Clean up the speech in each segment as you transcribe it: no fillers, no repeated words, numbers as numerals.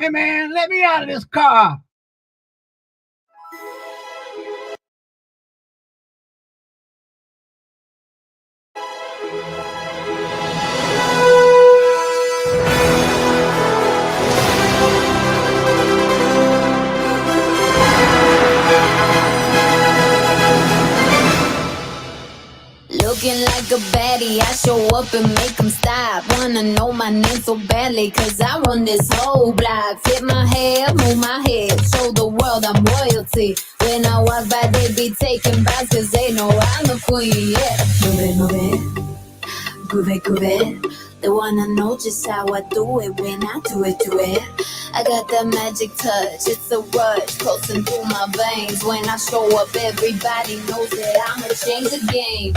Hey man, let me out of this car. Looking like a baddie, I show up and make them stop. Wanna know my name so badly, cause I run this whole block. Flip my hair, move my head, show the world I'm royalty. When I walk by, they be taking bows, cause they know I'm the queen, yeah. Move it, groove it. They wanna know just how I do it when I do it. I got that magic touch, it's a rush coursing through my veins. When I show up, everybody knows that I'ma change the game.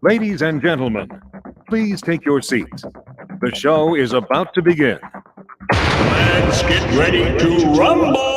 Ladies and gentlemen, please take your seats. The show is about to begin. Let's get ready to rumble!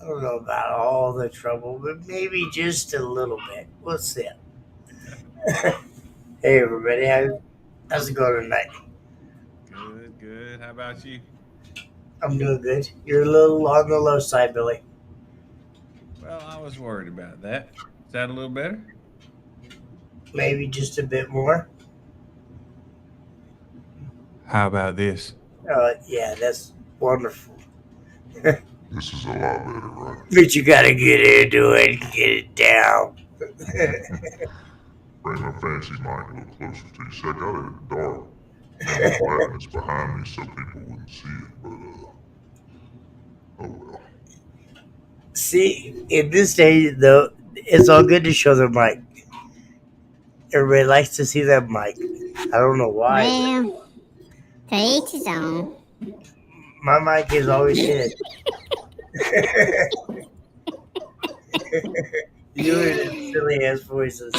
I don't know about all the trouble, but maybe just a little bit. We'll see. Hey, everybody. How's it going tonight? Good, good. How about you? I'm doing good. You're a little on the low side, Billy. Well, I was worried about that. Is that a little better? Maybe just a bit more. How about this? Yeah, that's wonderful. This is a lot better, right? But you gotta get into it, get it down. Bring my fancy mic a little closer to you. See, I got it at dark. And I'm glad it's behind me so people wouldn't see it, but, oh well. See, in this day, though, it's all good to show the mic. Everybody likes to see that mic. I don't know why. Well, to each his own. My mic is always hid. You and silly ass voices.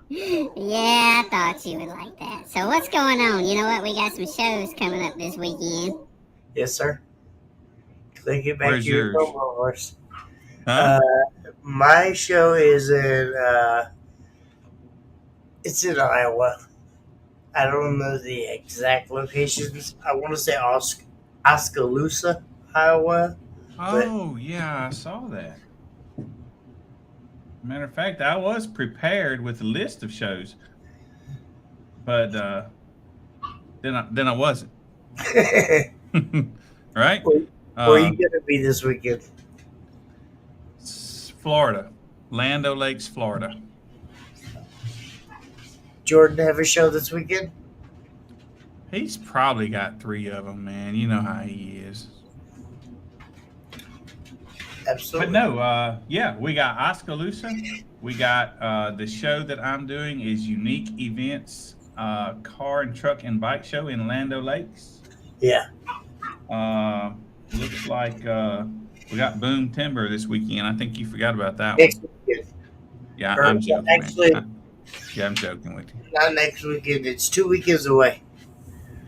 Yeah, I thought you would like that. So what's going on? You know what? We got some shows coming up this weekend. Yes, sir. Click it back Where's to your yours? phone, horse. Huh? My show is in it's in Iowa. I don't know the exact locations. I want to say Oskaloosa, Iowa. Oh, yeah, I saw that. Matter of fact, I was prepared with a list of shows, but then I wasn't. Right? Where you gonna be this weekend? Florida, Land O'Lakes, Florida. Jordan have a show this weekend? He's probably got 3 of them, man. You know how he is. Absolutely. But no, yeah, we got Oskaloosa. We got the show that I'm doing is Unique Events Car and Truck and Bike Show in Land O'Lakes. Yeah. Looks like we got Boom Timber this weekend. I think you forgot about that one. Next weekend. Yeah, Or I'm joking. actually- man. Yeah, I'm joking with you. Not next weekend. It's 2 weekends away.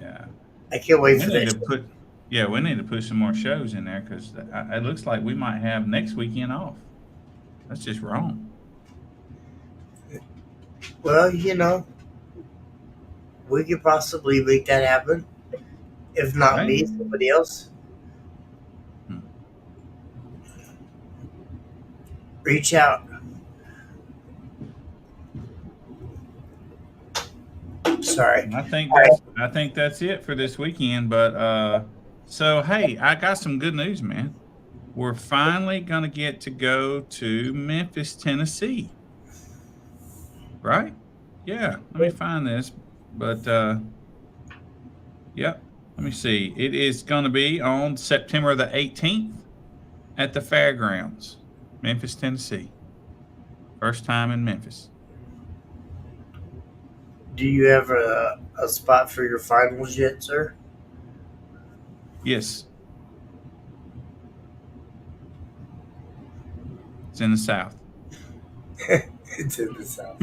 Yeah. I can't wait for We need that. to put, yeah, we need to put some more shows in there because it looks like we might have next weekend off. That's just wrong. Well, you know, we could possibly make that happen. If not Right. me, somebody else. Hmm. Reach out. Sorry. I think that's it for this weekend. But so hey, I got some good news, man. We're finally gonna get to go to Memphis, Tennessee. Right? Yeah. Let me find this. But yep. Let me see. It is gonna be on September the 18th at the fairgrounds, Memphis, Tennessee. First time in Memphis. Do you have a spot for your finals yet, sir? Yes. It's in the South. It's in the South.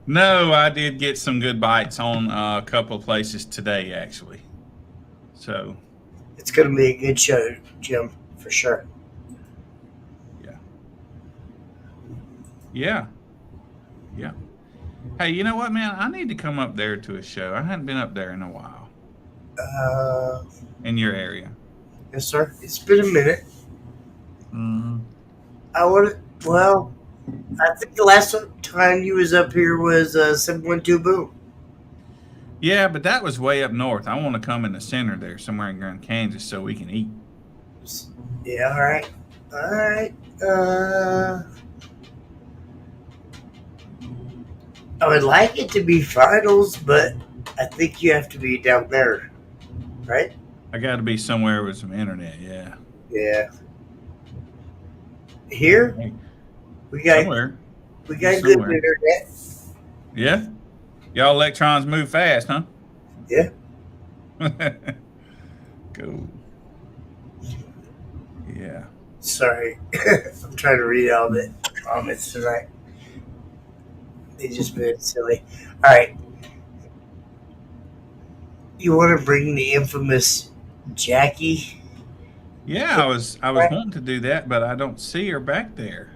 No, I did get some good bites on a couple of places today, actually. So, It's going to be a good show, Jim, for sure. yeah. Yeah. Hey, you know what, man? I need to come up there to a show. I hadn't been up there in a while in your area. Yes, sir. It's been a minute. Mm-hmm. Well, I think the last time you was up here was 712 Boom. Yeah, but that was way up north. I want to come in the center there, somewhere in Grand Kansas, so we can eat. Yeah, all right. All right. I would like it to be finals, but I think you have to be down there, right? I got to be somewhere with some internet, yeah. Yeah. Here, Hey, we got somewhere. good somewhere. internet. Yeah? Y'all electrons move fast, huh? Yeah. Cool. Yeah. Sorry, I'm trying to read all the comments tonight. They just been silly. All right. You want to bring the infamous Jackie? Yeah, I was wanting to do that, but I don't see her back there.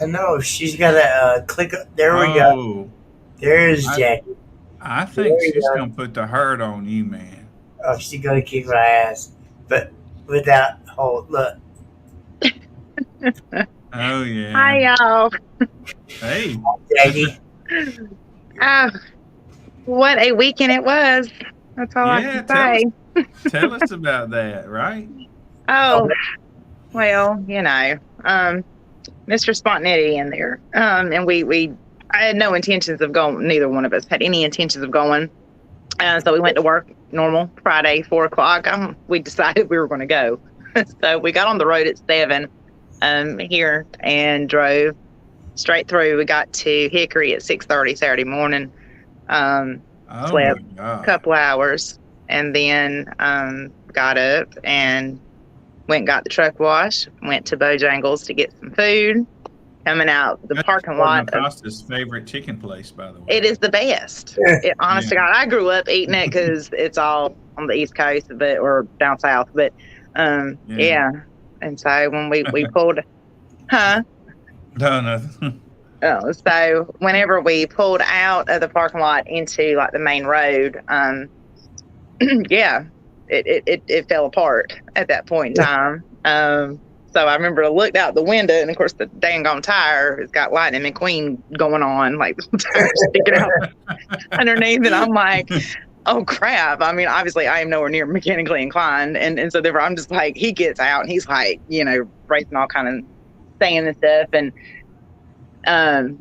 I know she's got to click. There we go. Oh, There's I- Jackie. I There think you she's go. gonna put the hurt on you, man. Oh, she's gonna kick my ass. But without look. Oh yeah. Hi, y'all. Hey. Jackie. What a weekend it was. That's all I Yeah, can say. tell us about that, right? Oh, well, Mr. Spontaneity in there. And I had no intentions of going, neither one of us had any intentions of going. So we went to work normal Friday, 4:00. We decided we were going to go. So we got on the road at 7 here and drove straight through. We got to Hickory at 6:30 Saturday morning. Slept a couple hours and then got up and went and got the truck wash, went to Bojangles to get some food. Coming out the parking lot. Costa's favorite chicken place, by the way. It is the best. Honest to God, I grew up eating it because it's all on the East Coast, or down south. But yeah. And so when we pulled, No, nothing. Oh, so whenever we pulled out of the parking lot into like the main road, yeah, it fell apart at that point in time. So I remember I looked out the window, and of course the dang on tire has got Lightning McQueen going on, like the tire sticking out underneath, and I'm like, oh crap. I mean, obviously I am nowhere near mechanically inclined, and so therefore I'm just like, he gets out and he's like, racing all kind of saying and stuff, and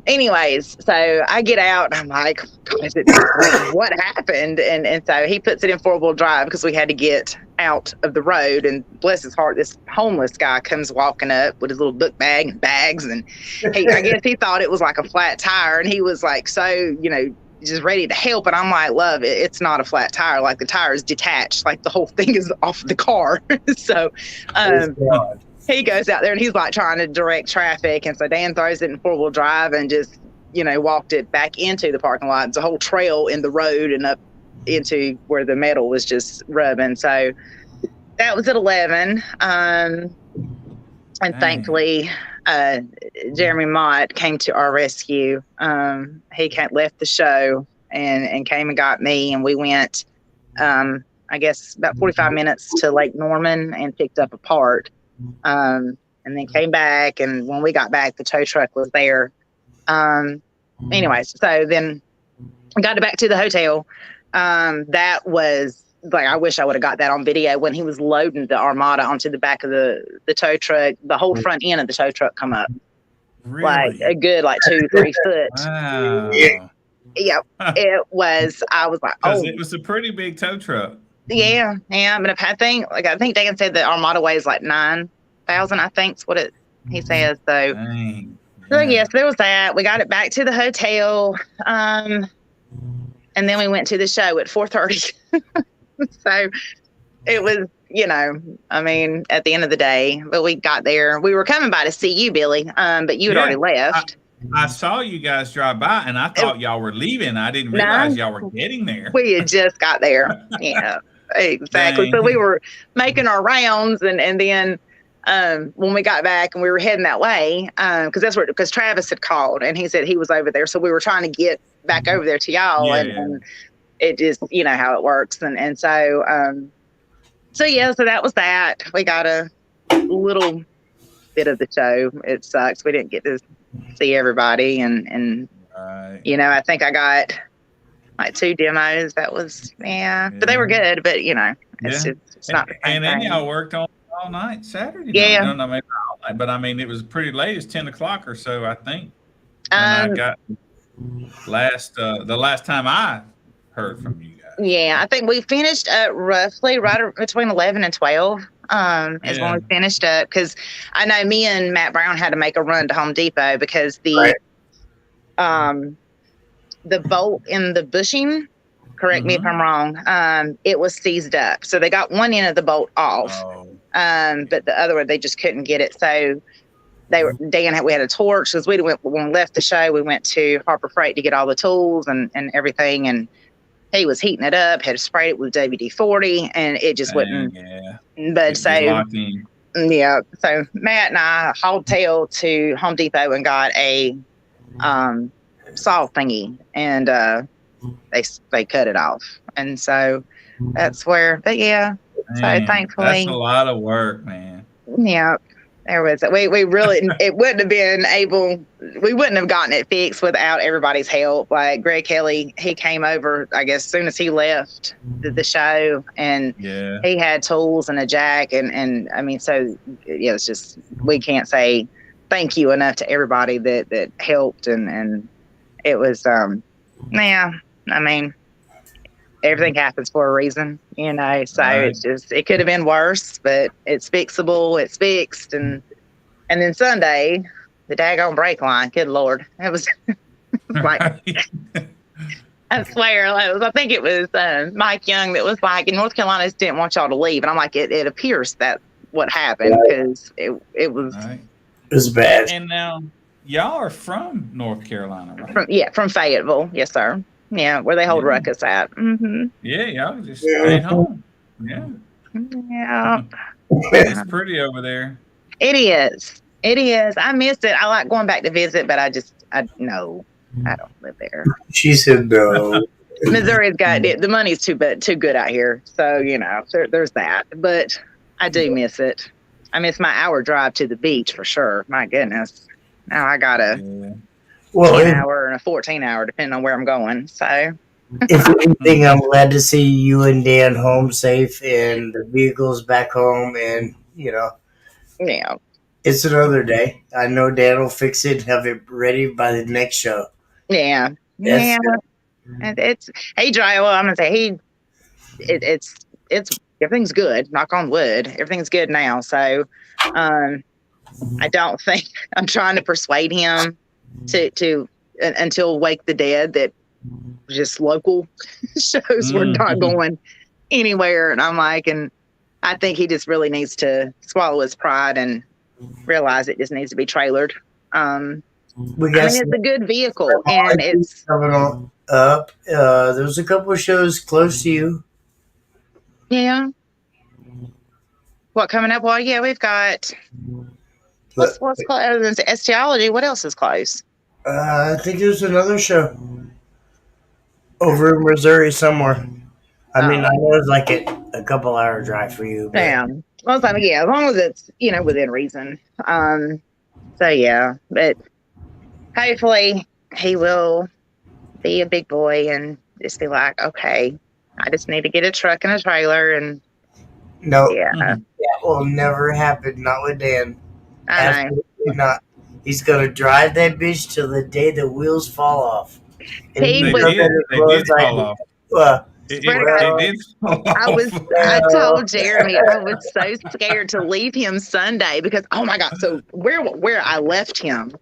anyways, so I get out and I'm like, what happened? And so he puts it in 4-wheel drive because we had to get out of the road, and bless his heart, this homeless guy comes walking up with his little book bag and bags, and I guess he thought it was like a flat tire, and he was like, so, just ready to help. And I'm like, love, it's not a flat tire. Like the tire is detached. Like the whole thing is off the car. So, he goes out there and he's like trying to direct traffic. And so Dan throws it in 4-wheel drive and just, walked it back into the parking lot. It's a whole trail in the road and up into where the metal was just rubbing. So that was at 11. And thankfully, Jeremy Mott came to our rescue. He left the show and came and got me. And we went, I guess, about 45 minutes to Lake Norman and picked up a part. And then came back, and when we got back, the tow truck was there. Anyways, so then I got back to the hotel. That was like, I wish I would have got that on video when he was loading the Armada onto the back of the tow truck. The whole front end of the tow truck come up, Really? like a good 2-3 foot. Wow. Yeah, it was. I was like, oh, it was a pretty big tow truck. Yeah. But I think Dan said the Armada weighs like 9,000. I think is what he says. So, Dang. So yes, there was that. We got it back to the hotel, and then we went to the show at 4:30. So it was, I mean, at the end of the day, but we got there. We were coming by to see you, Billy, but you had already left. I saw you guys drive by, and I thought y'all were leaving. I didn't realize y'all were getting there. We had just got there. Yeah, exactly. Dang. So we were making our rounds, and then when we got back and we were heading that way, because Travis had called and he said he was over there. So we were trying to get back over there to y'all, and it just, how it works. And so that was that. We got a little bit of the show. It sucks. We didn't get to see everybody. And Right. I think I got like 2 demos. That was, but they were good, but it's just, it's not the same And then thing. y'all worked on all night Saturday. Yeah. Night. No, maybe not all night, but I mean, it was pretty late. It's 10 o'clock or so, I think. And I got the last time I heard from you guys. Yeah, I think we finished roughly right between 11 and 12 is when we finished up, because I know me and Matt Brown had to make a run to Home Depot because the bolt in the bushing, correct me if I'm wrong, it was seized up. So they got one end of the bolt off, but the other one, they just couldn't get it. So we had a torch, because when we left the show, we went to Harbor Freight to get all the tools and everything, and he was heating it up, had sprayed it with WD-40, and it just wouldn't. Yeah. But so Matt and I hauled tail to Home Depot and got a saw thingy, and they cut it off. And so that's where. But yeah, Man, thankfully- that's a lot of work, man. yeah. There was we really it wouldn't have been able we wouldn't have gotten it fixed without everybody's help. Like Greg Kelly, he came over I guess as soon as he left the show, and Yeah. he had tools and a jack, and I mean, so yeah, it's just we can't say thank you enough to everybody that helped, and it was yeah, I mean, everything happens for a reason, you know. So Right. it's just it could have been worse, but it's fixable. It's fixed, and then Sunday, the daggone brake line. Good Lord, it was like I swear, I think it was Mike Young that was like, North Carolina didn't want y'all to leave, and I'm like, it appears that what happened because it was Right. It was bad. And now y'all are from North Carolina, right? from Fayetteville, yes sir, yeah, where they hold Yeah. ruckus at. Mm-hmm. Yeah, y'all just stayed home. Yeah. Yeah. It's pretty over there. It is. It is. I missed it. I like going back to visit, but I no, I don't live there. She said no. Missouri's got it. The money's too good out here. So, you know, there's that. But I do miss it. I miss my hour drive to the beach for sure. My goodness. Now I got a Yeah. Well, 10 if, hour and a 14 hour, depending on where I'm going. So, if anything, I'm glad to see you and Dan home safe and the vehicles back home. And, you know, yeah. it's another day. I know Dan will fix it and have it ready by the next show. Yeah. Yes. Yeah. And it's, hey, Dry, well, I'm going to say, it's, everything's good. Knock on wood. Everything's good now. So, I don't think I'm trying to persuade him to until Wake the Dead that just local shows were not going anywhere. And I'm like, and I think he just really needs to swallow his pride and realize it just needs to be trailered. We I mean, got it's a good vehicle, and it's coming on up. There's a couple of shows close to you. yeah. What coming up? Well, yeah, we've got what's close other than Estiology. What else is close? I think there's another show over in Missouri somewhere. I mean, I know it's like a couple hour drive for you. But Damn. Well, I mean, yeah, as long as it's within reason. So yeah, but hopefully he will be a big boy and just be like, okay, I just need to get a truck and a trailer, and no, yeah, that will never happen. Not with Dan. I know. Absolutely not. He's gonna drive that bitch till the day the wheels fall off. And He you was- know that They as well did as I fall do. off. It Swear to God. did fall off. I told Jeremy I was so scared to leave him Sunday because, oh my God, so where I left him,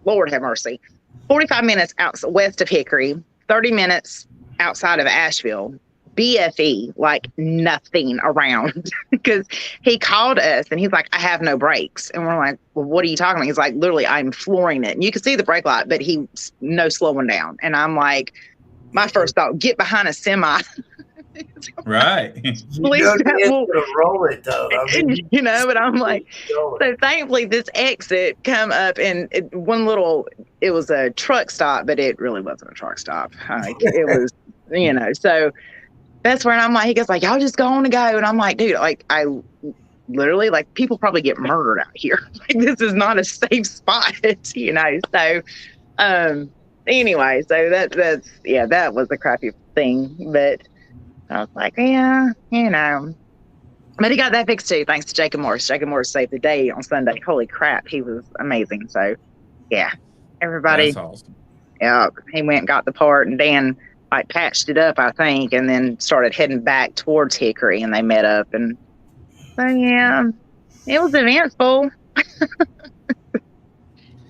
Lord have mercy, 45 minutes out west of Hickory, 30 minutes outside of Asheville, BFE, like nothing around. Because he called us and he's like, I have no brakes. And we're like, well, what are you talking about? He's like, literally, I'm flooring it. And you can see the brake light, but he's no slowing down. And I'm like, my first thought, get behind a semi. Right. You Please know don't- Dan's gonna roll it though. I mean, But I'm like, roll it. so thankfully this exit come up and it was a truck stop, but it really wasn't a truck stop. Like, it was, so that's where I'm like, he goes like, y'all just go on and go. And I'm like, dude, like I literally, like, people probably get murdered out here. Like, this is not a safe spot, so, anyway, so that was a crappy thing, but I was like, yeah, but he got that fixed too, thanks to Jacob Morris. Jacob Morris saved the day on Sunday. Holy crap, he was amazing. So, yeah, everybody, That's awesome. yeah, he went and got the part, and Dan like patched it up, I think, and then started heading back towards Hickory, and they met up, and so yeah, it was eventful.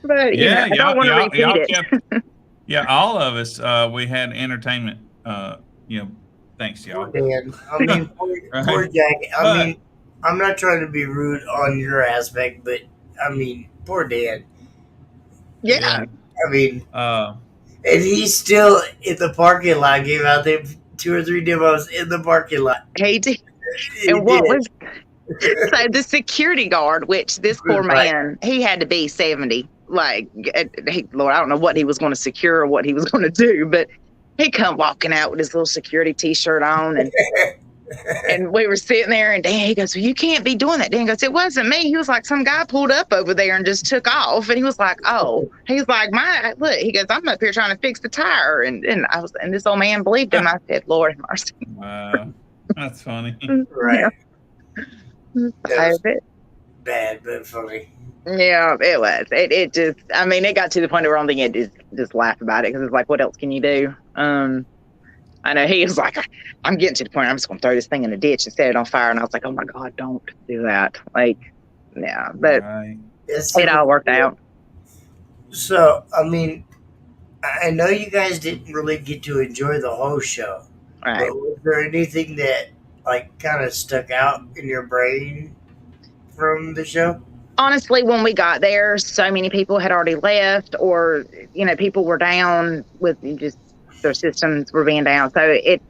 But Yeah, I don't want to repeat y'all it. kept, yeah, all of us, we had entertainment, thanks y'all. Dan. I mean, poor Jack. I mean, I'm not trying to be rude on your aspect, but I mean, poor Dan. Yeah. I mean, Uh, and he's still in the parking lot. Gave out them 2 or 3 demos in the parking lot. He did. He And what did. was so the security guard, which this poor Right. man, he had to be 70. Like, Lord, I don't know what he was going to secure or what he was going to do, but he come walking out with his little security T-shirt on, and we were sitting there, and Dan, he goes, well, you can't be doing that. Dan goes, it wasn't me. He was like, some guy pulled up over there and just took off. And he was like, oh, he's like, look, he goes, I'm up here trying to fix the tire. And this old man believed him. I said, Lord have mercy. Wow. That's funny. Right. I bet. Bad, but funny. Yeah, it was. It just, I mean, it got to the point where only thing just laugh about it because it's like, what else can you do? I know he was like, I'm getting to the point I'm just going to throw this thing in the ditch and set it on fire. And I was like, oh my God, don't do that. Like, yeah, but Right. it all worked out. So, I mean, I know you guys didn't really get to enjoy the whole show. Right. But was there anything that, like, kind of stuck out in your brain from the show? Honestly, when we got there, so many people had already left, or, you know, people were down with just their systems were being down. So it,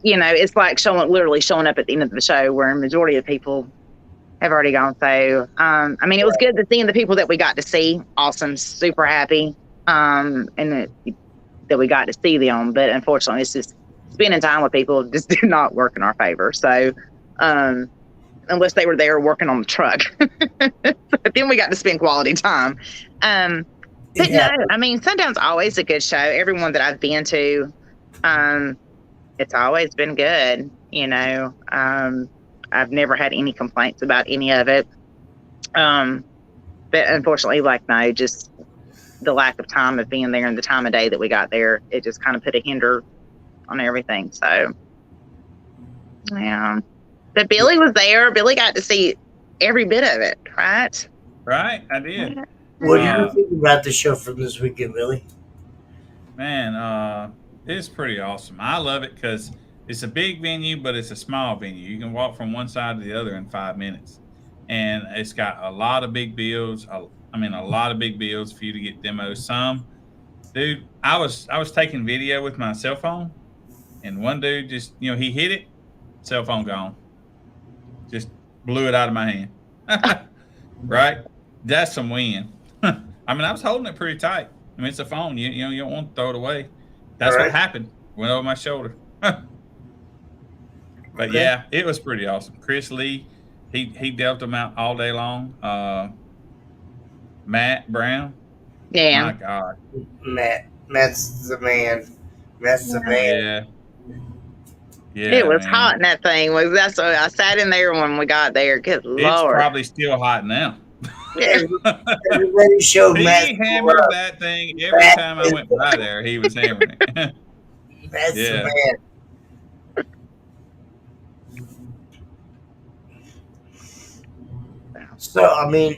you know, it's like literally showing up at the end of the show where a majority of people have already gone. So, I mean, it was good to see the people that we got to see. Awesome. Super happy. And that we got to see them. But unfortunately, it's just spending time with people just did not work in our favor. So, unless they were there working on the truck, but then we got to spend quality time. But Yeah. no, I mean, Sundown's always a good show. Everyone that I've been to, it's always been good. You know, I've never had any complaints about any of it. But unfortunately, like, no, just the lack of time of being there and the time of day that we got there, it just kind of put a hinder on everything. So, yeah. But Billy was there. Billy got to see every bit of it, right? Right, I did. What do you think about the show from this weekend, Billy? Man, it's pretty awesome. I love it because it's a big venue, but it's a small venue. You can walk from one side to the other in 5 minutes. And it's got a lot of big bills. A lot of big bills for you to get demos. Dude, I was taking video with my cell phone, and one dude just, he hit it, cell phone gone. Just blew it out of my hand. Right? That's some wind. I was holding it pretty tight. It's a phone. You don't want to throw it away. That's Right. what happened. Went over my shoulder. But Okay. yeah, it was pretty awesome. Chris Lee, he dealt them out all day long. Matt Brown. Yeah. My God. Matt's the man. Matt's the man. Yeah. It was man. hot in that thing. That's why I sat in there when we got there. Good It's Lord. probably still hot now. Everybody showed Matt. He hammered that thing every time I went by there. He was hammering it. Matt's Yeah. the man. So, I mean,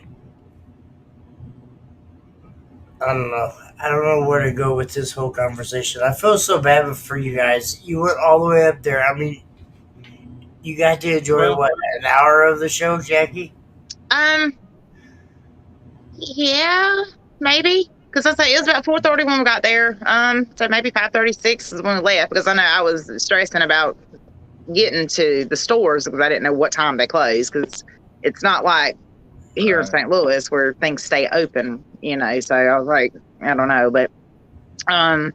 I don't know. I don't know where to go with this whole conversation. I feel so bad for you guys. You went all the way up there. I mean, you got to enjoy, Well- an hour of the show, Jackie? Yeah, maybe. Because I say it was about 4:30 when we got there. So maybe 5:36 is when we left. Because I know I was stressing about getting to the stores because I didn't know what time they closed. Because it's not like here in Right. St. Louis where things stay open, So I was like, I don't know, but yeah,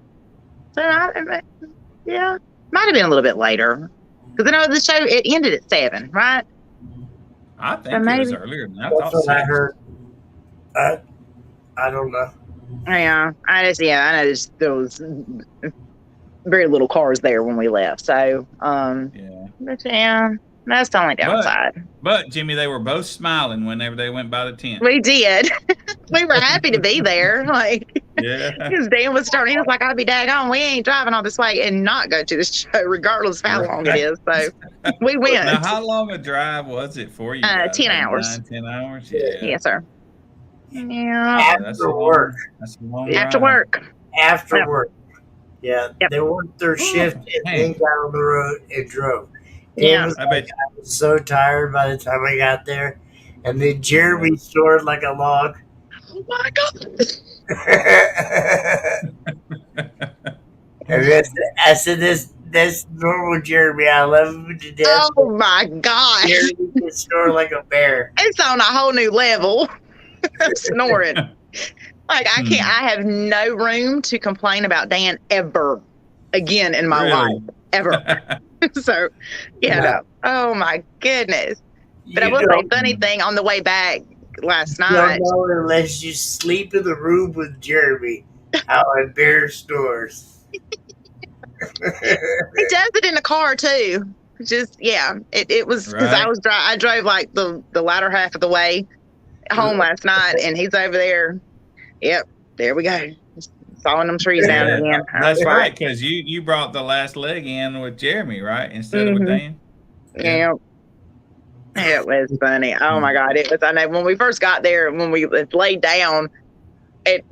might have been a little bit later. Because I know the show it ended at 7, right? I think Or it was maybe- earlier than that. I That's thought what I 6. heard. I don't know. Yeah, I know there was very little cars there when we left. So, Yeah. but yeah, that's the only downside. But Jimmy, they were both smiling whenever they went by the tent. We did. We were happy to be there. Like, Yeah. because Dan was starting, he was like, I'd be daggone, we ain't driving all this way and not go to the show, regardless of how long it is. So we went. Now, how long a drive was it for you? guys? 10 Like hours. 10 hours? Yeah. Yes, sir. Yeah. That's a After long- work. That's a long After ride. work. After Yep. work. Yeah, Yep. they worked their shift and man. then got on the road and drove. Yeah. Dan was I bet I was so tired by the time I got there. And then Jeremy snored like a log. Oh my God. And I said, that's normal Jeremy. I love him to death. Oh my God. Jeremy can snore like a bear. It's on a whole new level. Snoring. Like I have no room to complain about Dan ever. again in my Really? life ever. So, yeah, no. Oh my goodness. But I You will say, don't funny thing on the way back last don't night. know unless you sleep in the room with Jeremy how embarrassed stores. He does it in the car too. Just yeah, it was because Right. I drove like the latter half of the way home last night, and he's over there. Yep, there we go. Sawing them trees down Yeah, again. I that's was right. like, Because you brought the last leg in with Jeremy, right, instead of with Mhm. Dan. Yeah. It was funny. Oh my God. It was, I know when we first got there, when we laid down, it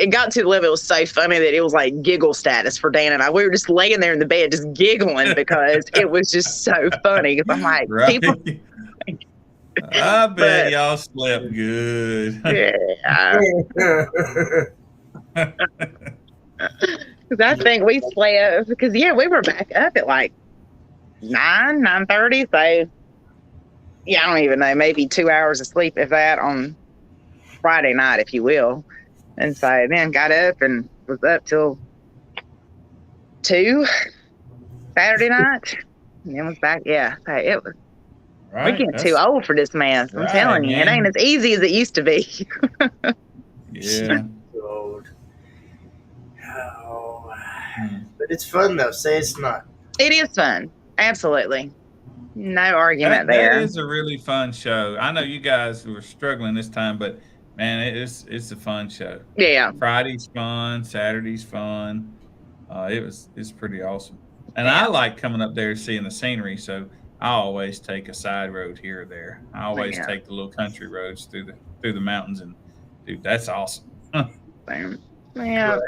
got to the level, it was so funny that it was like giggle status for Dan and I. We were just laying there in the bed, just giggling because it was just so funny. Because I'm like, Right. people, I bet But- y'all slept good. yeah. Because I think we slept, because yeah, we were back up at like 9:30. So yeah, I don't even know, maybe 2 hours of sleep, if that, on Friday night, if you will. And so then got up and was up till 2 Saturday night. And then was back. Yeah, so it was. Right. We're getting That's- too old for this mess. I'm Right, telling you, it man. ain't as easy as it used to be. Yeah. Old. Oh, Hmm. but it's fun though. Say it's not. It is fun. Absolutely. No argument That there. is a really fun show. I know you guys were struggling this time, but man, it's a fun show. Yeah. Friday's fun, Saturday's fun. It's pretty awesome. And I like coming up there seeing the scenery, so I always take a side road here or there. I always Yeah. take the little country roads through the mountains, and dude, that's awesome. Yeah.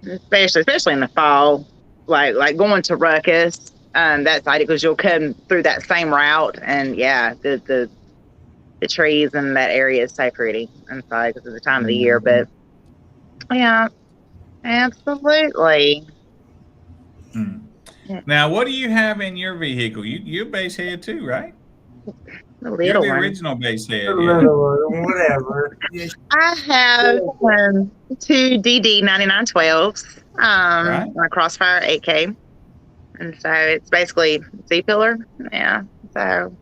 Especially in the fall, like going to Ruckus. That's like, because you'll come through that same route, and yeah, the trees in that area is so pretty. I'm sorry, because of the time of the year, but yeah, absolutely. Hmm. Yeah. Now, what do you have in your vehicle? You're base head too, right? The You're little the one. original base head. A Yeah. little one, whatever. Just I have two DD 9912s, Right. and a Crossfire 8K, and so it's basically Z-pillar. Yeah, so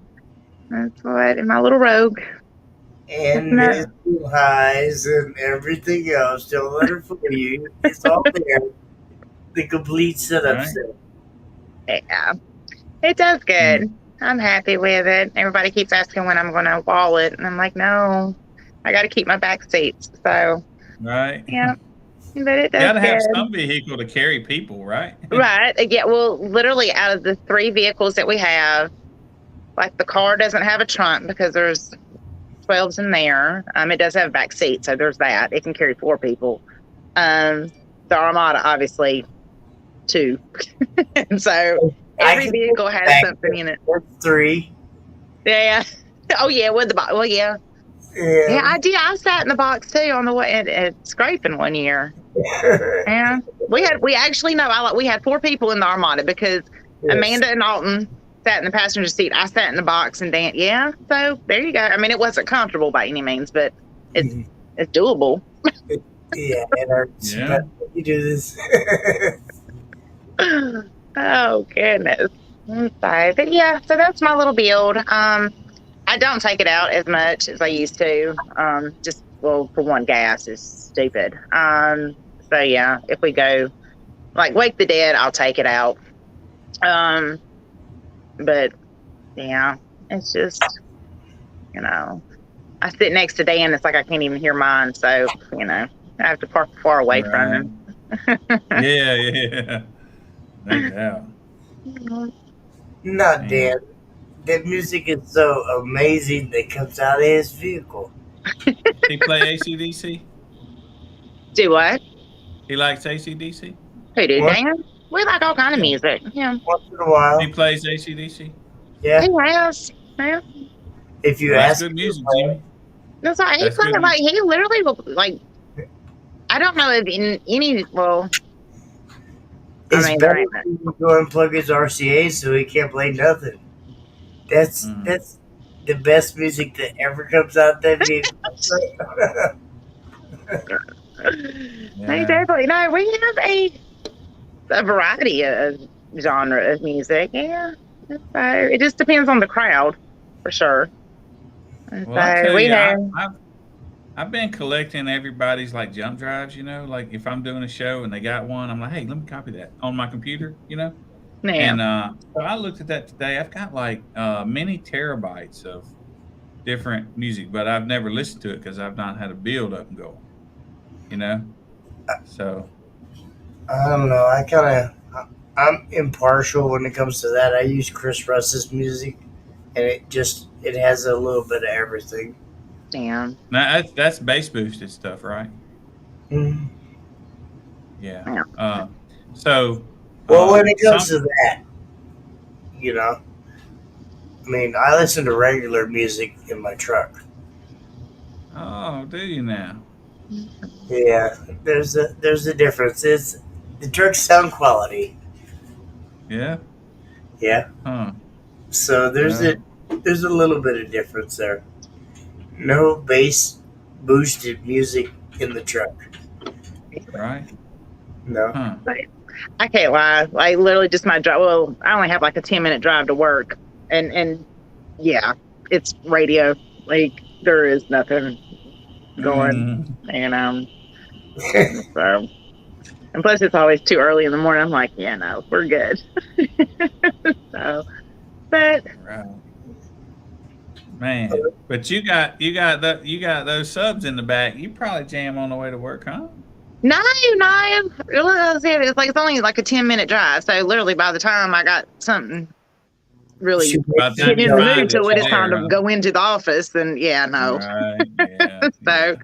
that's what in my little Rogue. and No. his blue highs and everything else. Don't let her fool you. It's all there. The complete setup Right. set. Yeah, it does good. I'm happy with it. Everybody keeps asking when I'm going to wall it, and I'm like, no, I got to keep my back seats. So Right. yeah, but it You does gotta have good. some vehicle to carry people, right? Right. Yeah. Well, literally, out of the 3 vehicles that we have, like the car doesn't have a trunk because there's 12s in there. It does have a back seat, so there's that. It can carry 4 people. The Armada, obviously, 2. And so I every can vehicle put has back something in it. That's 3. Yeah. Oh yeah, with the box. Well, yeah. Yeah, I did. I sat in the box too on the way at scraping one year. Yeah, we had 4 people in the Armada because Amanda and Alton sat in the passenger seat. I sat in the box, and Dan. Yeah, so there you go. I mean, it wasn't comfortable by any means, but it's doable. Yeah, it hurts. Yeah. But you do this. Oh goodness. I'm sorry. But yeah, so that's my little build. I don't take it out as much as I used to. Just for one, gas is stupid. So yeah, if we go like Wake the Dead, I'll take it out. But yeah, it's just, I sit next to Dan. It's like I can't even hear mine. So I have to park far away from him. Yeah. No doubt. Not Dan. The music is so amazing that comes out of his vehicle. He play ACDC? Do what? He likes ACDC? Who do, What? Dan? We like all kind of music. Yeah. Once in a while. He plays ACDC? Yeah. He has. Yeah. If you Well, that's ask good him music, to play, Jimmy. That's like he That's played good. like he literally will like. I don't know if in any I it's mean, there better ain't when you go and plug his RCA so he can't play nothing. That's the best music that ever comes out that vehicle. They definitely no. We have a variety of genre of music. Yeah. So it just depends on the crowd, for sure. And Well, I so tell we you, have. I've been collecting everybody's like jump drives. Like if I'm doing a show and they got one, I'm like, hey, let me copy that on my computer. Yeah. And so I looked at that today. I've got like many terabytes of different music, but I've never listened to it because I've not had a build up and go. So I don't know. I'm impartial when it comes to that. I use Chris Russ's music, and it has a little bit of everything. Damn. now that's bass boosted stuff, right? Mhm. Yeah. So Well, when it comes some- to that, I listen to regular music in my truck. oh, do you now? Yeah, there's a difference. It's the truck sound quality. Yeah. Yeah, Huh. so there's Yeah. there's a little bit of difference there. No bass boosted music in the truck. Right. No. Huh. I can't lie. Like literally just my drive. Well, I only have like a 10-minute drive to work, and yeah, it's radio. Like there is nothing going, Mm. so. And plus, it's always too early in the morning. I'm like, yeah, no, we're good. So, but Right. Man, but you got those subs in the back. You probably jam on the way to work, huh? no, it's like it's only like a 10-minute drive. So literally, by the time I got something really By the time get in you the find mood to it, it's time there, to go into the office. And yeah, no. Right. Yeah. So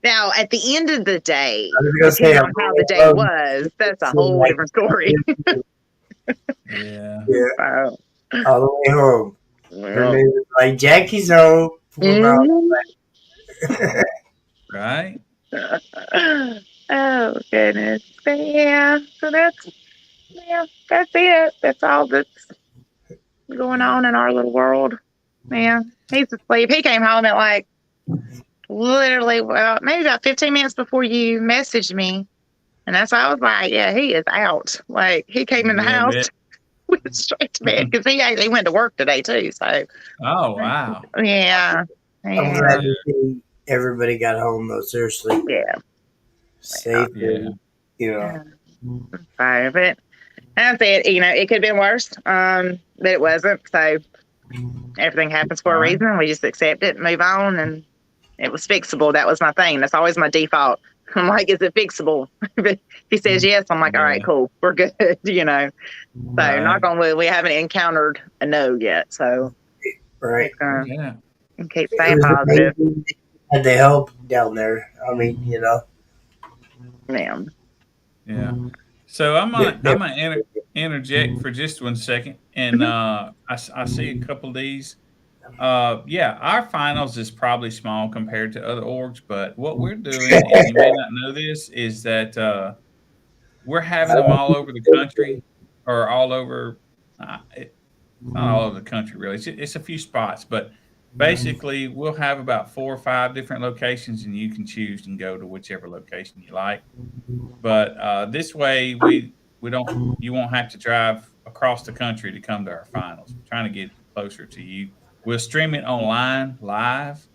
now, at the end of the day, I was gonna say, depending on how the day was, that's a whole different story. Yeah. Yeah, So, all the way home. Her well, name is like Jackie's home. 4 miles mhm. Right. Oh goodness. But yeah, so that's it. That's all that's going on in our little world. Yeah. He's asleep. He came home at like literally maybe about 15 minutes before you messaged me. And that's why I was like, yeah, he is out. Like he came in the Yeah, house, bit. went straight to bed because he actually went to work today too. So Oh wow. yeah. I'm Yeah. glad to see everybody got home though. Seriously, Yeah. safe. Yeah. So, but that's it. It could have been worse, but it wasn't. So everything happens for a Right. reason. We just accept it, move on, and it was fixable. That was my thing. That's always my default. I'm like, is it fixable? If he says yes, I'm like, all right, Yeah. cool, we're good. So Right. knock on wood, we haven't encountered a no yet. So Right. Yeah. keep It staying was positive. amazing. Had the help down there. Yeah. Yeah. So I'm gonna interject for just 1 second, and I see a couple of these. Yeah, our finals is probably small compared to other orgs, but what we're doing, and you may not know this, is that we're having them all over the country, or all over, not all over the country really. It's a few spots, but basically we'll have about 4 or 5 different locations, and you can choose and go to whichever location you like. But this way, you won't have to drive across the country to come to our finals. We're trying to get closer to you. We'll stream it online live,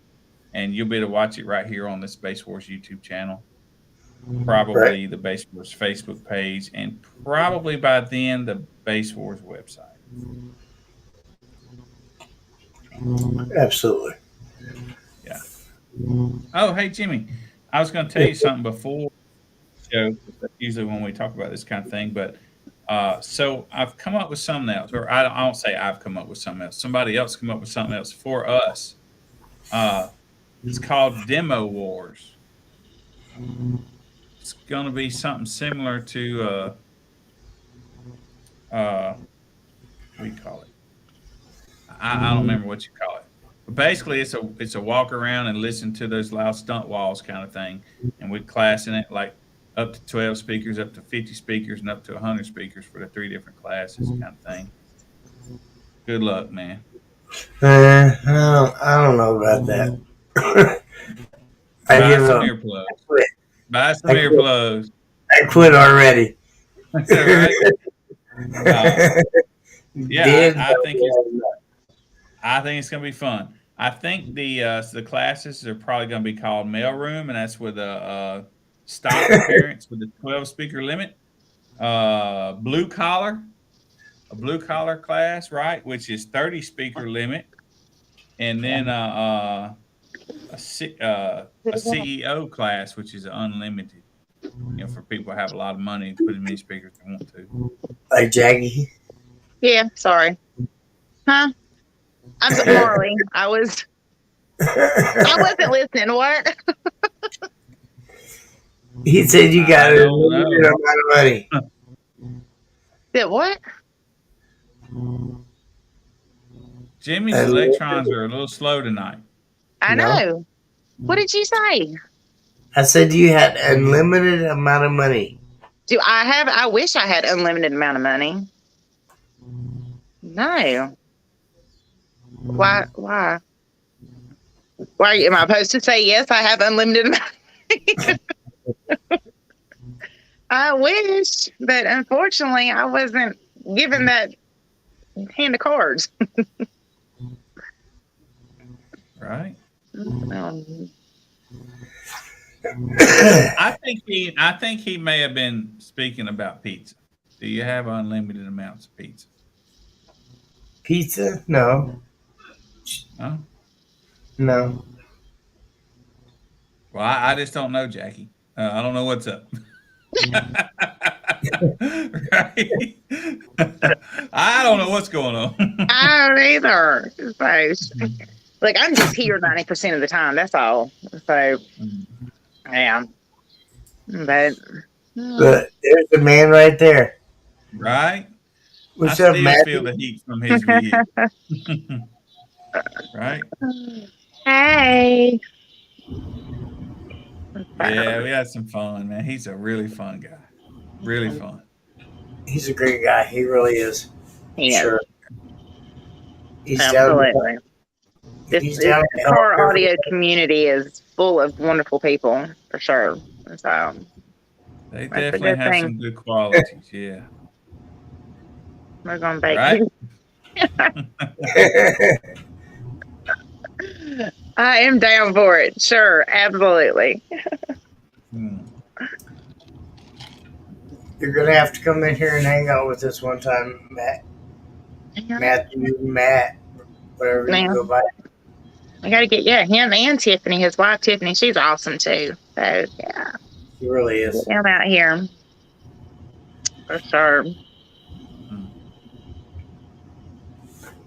and you'll be able to watch it right here on the Space Wars YouTube channel. Probably the Base Wars Facebook page, and probably by then the Base Wars website. Absolutely. Yeah. Oh, hey Jimmy, I was going to tell you something before the show. That's usually when we talk about this kind of thing, but so I've come up with something else, or I don't say I've come up with something else. Somebody else come up with something else for us. It's called Demo Wars. It's going to be something similar to what do you call it? I don't remember what you call it. But basically, it's a walk around and listen to those loud stunt walls kind of thing, and we're classing it like up to 12 speakers, up to 50 speakers, and up to 100 speakers for the 3 different classes kind of thing. Good luck, man. I don't know about that. Buy some earplugs. Buy some earplugs. I quit already. Right? Yeah, I think it's gonna be fun. I think the classes are probably gonna be called mailroom, and that's with a stock appearance with a 12 speaker limit. Blue collar, a blue collar class, right, which is 30 speaker limit, and then a CEO class, which is unlimited. For people who have a lot of money to put as many speakers they want to. Like Jackie. Yeah, sorry. Huh? I'm sorry, Marley. I wasn't listening. What? He said you got a limited amount of money. Did what? Jimmy's electrons are a little slow tonight. I know. What did you say? I said you had unlimited amount of money. Do I have? I wish I had unlimited amount of money. No. Why? Why? Why am I supposed to say yes? I have unlimited amount. I wish, but unfortunately, I wasn't given that hand of cards. Right. I think he may have been speaking about pizza. Do you have unlimited amounts of pizza? Pizza? No. Huh? No. Well, I just don't know, Jackie. I don't know what's up. Right? I don't know what's going on. I don't either. So, look, I'm just here 90% of the time. That's all. So, yeah. But there's the man right there. Right? What's I up, still Matt? feel the heat from his video. Right? Hey. Yeah, we had some fun, man. He's a really fun guy. Really fun. He's a great guy. He really is. Yeah. Sure. He's Absolutely. He's This down car audio community is full of wonderful people, for sure. So They that's a definitely good have thing. some good qualities, yeah. We're going back. Right? I am down for it. Sure, absolutely. You're gonna have to come in here and hang out with us one time, Matt. Matt, whatever you Ma'am. go by. I got to get him and Tiffany, his wife Tiffany. She's awesome too. So yeah, He really is. get him out here for sure.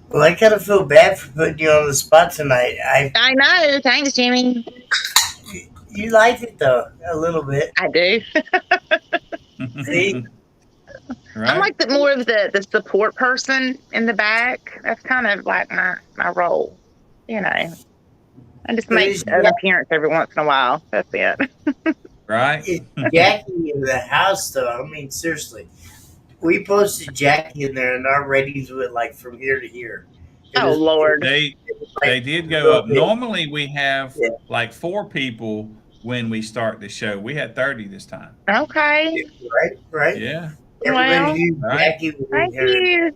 Well, I kind of feel bad for putting you on the spot tonight. I know. Thanks, Jimmy. You liked it though, a little bit. I do. See? Right? I'm like more of the support person in the back. That's kind of like my role. You know, I just make an appearance every once in a while. That's it. Right? It's Jackie in the house, though. I mean, seriously. We posted Jackie in there, and our ratings went like from here to here. Oh, Lord. They did go up. Normally we have like 4 people when we start the show. We had 30 this time. Okay. Right? Yeah. Everybody knew Right. Jackie was Thank in here.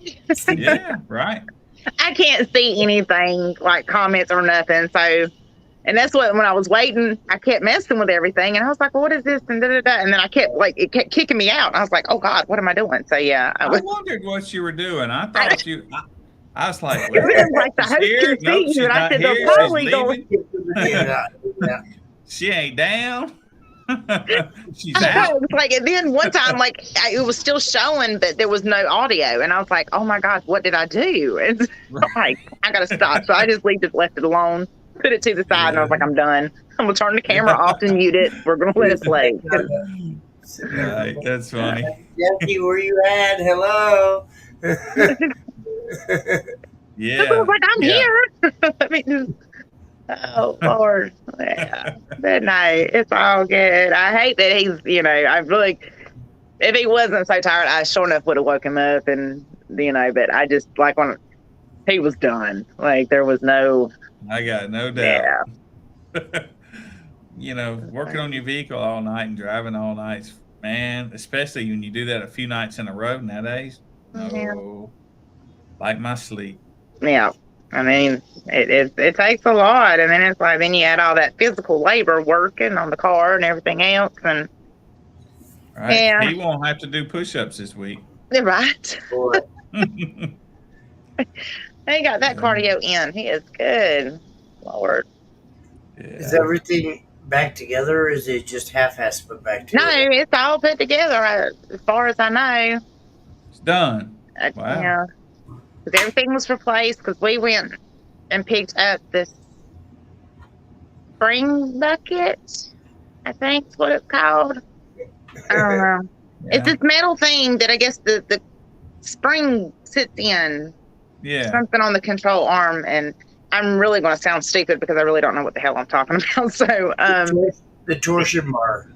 you. Yeah, right. I can't see anything like comments or nothing. So, and that's what, when I was waiting, I kept messing with everything. And I was like, well, what is this? And da, da, da. And then it kept kicking me out. And I was like, oh God, what am I doing? So yeah. I wondered what you were doing. I thought I was like, It was like the host can see you. And I said, they're probably going. Yeah. She ain't down. She's I out. was like, and then one time, like, it was still showing, but there was no audio. And I was like, oh my God, what did I do? And like, I got to stop. So I just left it alone, put it to the side, and I was like, I'm done. I'm going to turn the camera off and mute it. We're going to let it play. Right, that's funny. Jackie, where you at? Hello. Yeah. I was like, I'm here. Let me just. Oh Lord, yeah. But no, it's all good. I hate that he's, I really, if he wasn't so tired, I sure enough would have woke him up, and but I just like when he was done, like there was no. I got no doubt. Yeah. Working on your vehicle all night and driving all night, Man, especially when you do that a few nights in a row nowadays. No, like my sleep. Yeah. I mean, it takes a lot, and then it's like then you add all that physical labor working on the car and everything else, and Right? Yeah. He won't have to do push-ups this week. right. Boy, He got that cardio in. He is good. Lord. is Yeah. everything back together, or is it just half-assed put back No, together? it's all put together as far as I know. It's done. Wow. Yeah. 'Cause everything was replaced because we went and picked up this spring bucket. I think is what it's called. I don't know. Yeah. It's this metal thing that I guess the spring sits in. Yeah. Something on the control arm, and I'm really going to sound stupid because I really don't know what the hell I'm talking about. So, The torsion bar.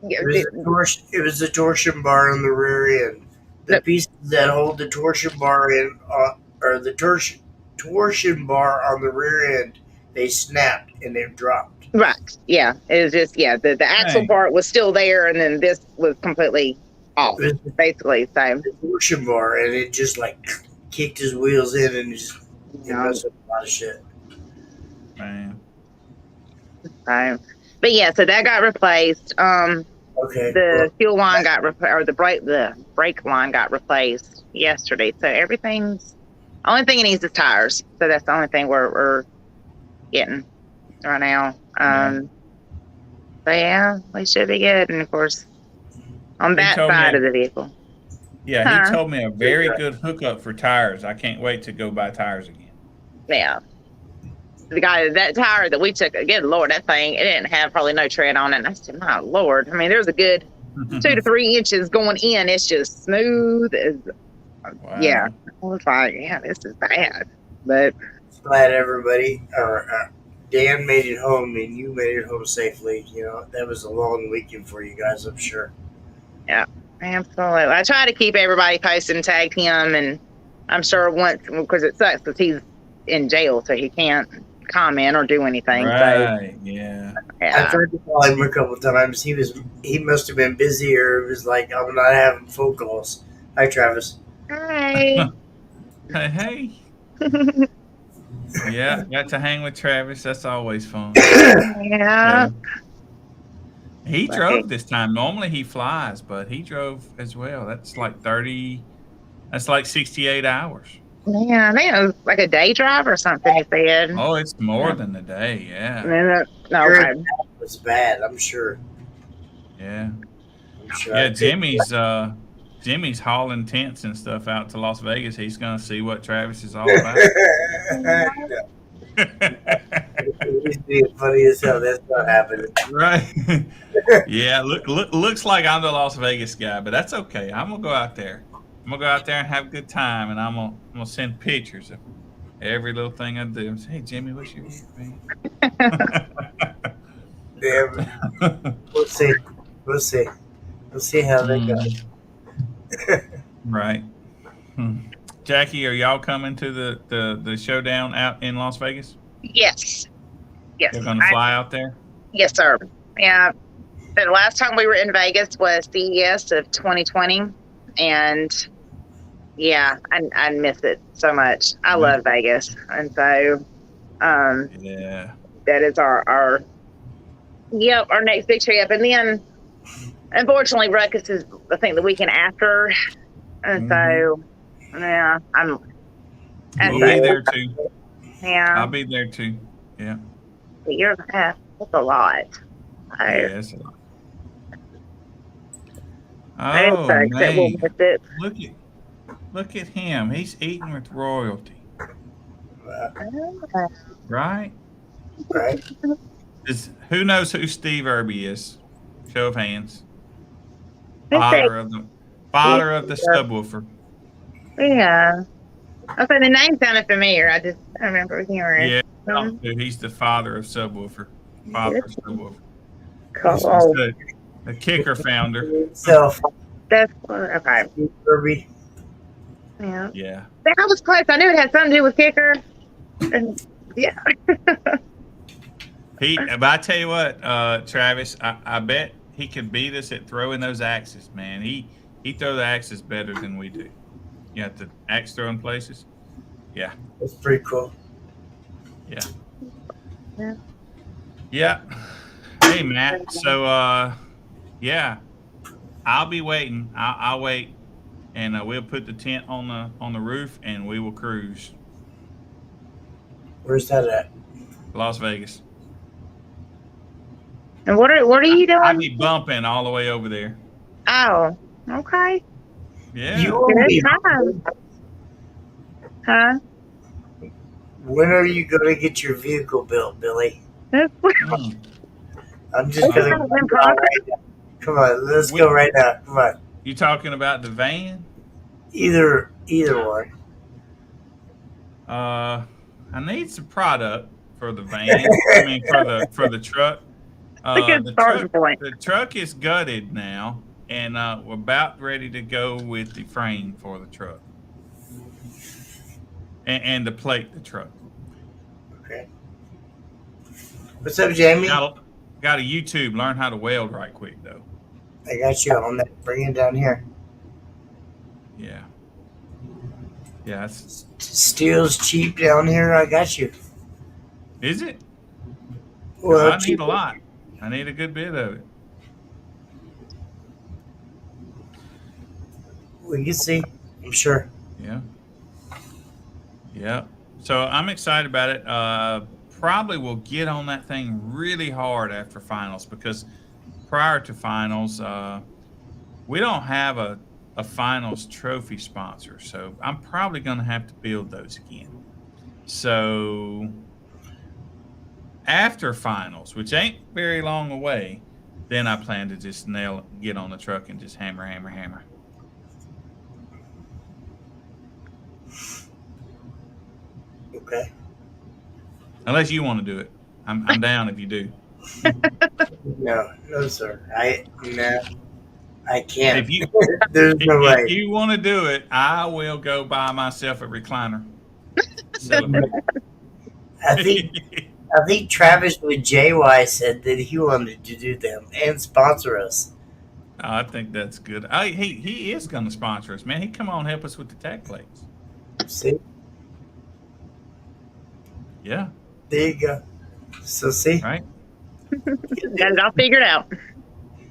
yeah, It was the torsion bar on the rear end. The Yep. pieces that hold the torsion bar in, or the torsion bar on the rear end, they snapped and they dropped. right. Yeah. It was just, the axle Dang. part was still there, and then this was completely off, It was basically. So, the torsion bar, and it just like kicked his wheels in and just it Yeah. messed up a lot of shit. Man. but yeah, so that got replaced. Okay. The fuel line got or the brake line got replaced yesterday. So everything's only thing it needs is tires. So that's the only thing we're getting right now. So yeah, we should be good. And of course, on They that told me- side of the vehicle, Yeah, Huh? he told me a very good hookup for tires. I can't wait to go buy tires again. yeah. The guy, that tire that we took, good Lord, that thing, it didn't have probably no tread on it. And I said, my Lord. I mean, there's a good 2 to 3 inches going in. It's just smooth as, Wow. yeah. I was like, yeah, this is bad. But Glad everybody, Dan made it home and you made it home safely. You know, that was a long weekend for you guys, I'm sure. absolutely. I try to keep everybody posted and tag him. And I'm sure once, because it sucks because he's in jail, so he can't comment or do anything. Right. Yeah. So, I yeah. tried to call him a couple times. He must have been busy, or it was like I'm not having phone calls. Hi, Travis. Hi. Hey. Yeah, got to hang with Travis. That's always fun. Yeah. He drove this time. Normally he flies, but he drove as well. That's like 68 hours. Yeah, I think it was like a day drive or something, he said. Oh, it's more than a day. Yeah. No, Sure. okay. It was bad, I'm sure. Yeah. I'm sure. Yeah, Jimmy's hauling tents and stuff out to Las Vegas. He's gonna see what Travis is all about. He's being funny as hell. That's not happening. Right. Yeah, looks like I'm the Las Vegas guy, but that's okay. I'm gonna go out there. I'm gonna go out there and have a good time, and I'm gonna send pictures of every little thing I do. Say, hey Jimmy, what's your name? Damn. We'll see. We'll see how they go. Right. Jackie, are y'all coming to the showdown out in Las Vegas? Yes. Yes. You're gonna fly out there? Yes, sir. Yeah. The last time we were in Vegas was CES of 2020. And yeah, I miss it so much. I love Vegas. And so Yeah. that is our next big trip. And then unfortunately Ruckus is I think the weekend after. And so yeah, I'll be there too. I'll be there too. Yeah. A year and a half. That's a lot. Yeah, that's a lot. I Oh that we'll man. miss it. Look at him. He's eating with royalty. Right? Right? Who knows who Steve Irby is? Show of hands. Who's Father of the subwoofer. Yeah. Okay, the name sounded familiar. I remember hearing it. Yeah. Dude, he's the father of subwoofer. Father of subwoofer. He's Cool. the kicker founder. Self. That's okay. Kirby. Yeah. Yeah. That was close. I knew it had something to do with kicker. And yeah. But I tell you what, Travis, I bet he could beat us at throwing those axes, man. He throw the axes better than we do. You got the axe throwing places. Yeah, That's pretty cool. yeah, Yeah. yeah. Hey, Matt. So, yeah, I'll be waiting. I'll wait, and we'll put the tent on the roof, and we will cruise Where's that at? Las Vegas. And what are you I'll doing? be bumping all the way over there. Oh, okay. Yeah. You won't be- Good time. Huh? When are you going to get your vehicle built, Billy? Mm. I'm just going to in progress. come on. Let's go right now. Come on. You talking about the van? Either one. I need some product for the van. I mean, for the truck. It's a good starting point. The truck is gutted now, and we're about ready to go with the frame for the truck and to plate the truck. Okay. What's up, Jamie? Got a YouTube. Learn how to weld right quick though. I got you on that. Bring it down here. Yeah. Yeah. It's, Steel's cheap down here. I got you. is it? Well, I need cheap. a lot. I need a good bit of it. We can see. I'm sure. Yeah. Yeah. So I'm excited about it. Probably will get on that thing really hard after finals because prior to finals, we don't have a finals trophy sponsor. So I'm probably going to have to build those again. So after finals, which ain't very long away, then I plan to just get on the truck and just hammer. Okay. Unless you want to do it. I'm down if you do. No, sir. I can't. If you There's no way. if you want to do it, I will go buy myself a recliner. So, I think Travis with JY said that he wanted to do them and sponsor us. I think that's good. He is going to sponsor us, man. He come on and help us with the tag plates. See, Yeah, there you go. So see, right. Got it all figured out.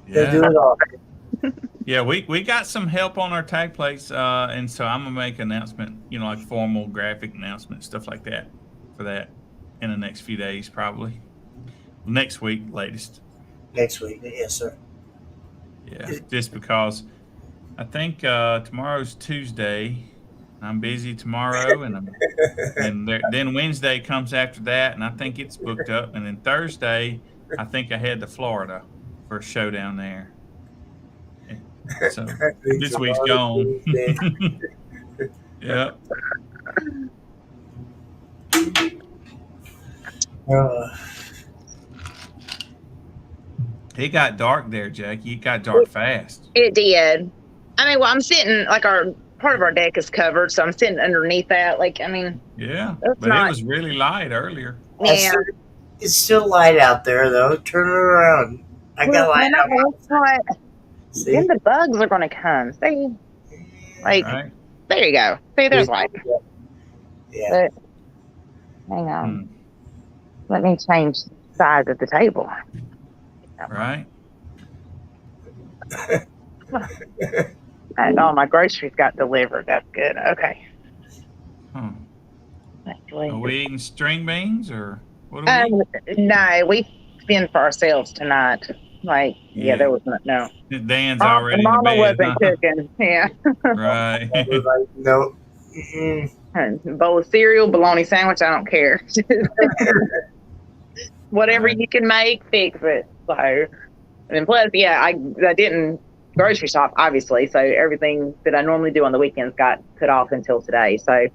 they'll do Yeah, it all. yeah. We got some help on our tag plates, and so I'm gonna make an announcement. You know, like formal graphic announcement, stuff like that, for that in the next few days, probably next week, latest. Next week, yes, sir. Yeah, just because I think tomorrow's Tuesday. I'm busy tomorrow, and then Wednesday comes after that, and I think it's booked up. And then Thursday, I think I head to Florida for a show down there. So this week's gone. Yeah. It got dark there, Jackie. It got dark fast. It did. I mean, well, I'm sitting like part of our deck is covered, so I'm sitting underneath that. Like, I mean, Yeah, That's but not- it was really light earlier. yeah. It's still light out there, though. Turn it around. I got light out. It's not, See? then the bugs are going to come. See, like, Right? there you go. See, there's light. Yeah. But, hang on. Hmm. Let me change the size of the table. Right? And all my groceries got delivered. That's good. Okay. Huh. Actually, Are we eating string beans or what are we no, we fend for ourselves tonight. Like, yeah, there was no. eating? Dan's already Mama in the bed. wasn't cooking. Yeah. Right. I was like, nope. Mm-mm. And bowl of cereal, bologna sandwich. I don't care. Whatever Right. you can make, fix it. So, and plus, yeah, I didn't grocery shop obviously, so everything that I normally do on the weekends got put off until today. So,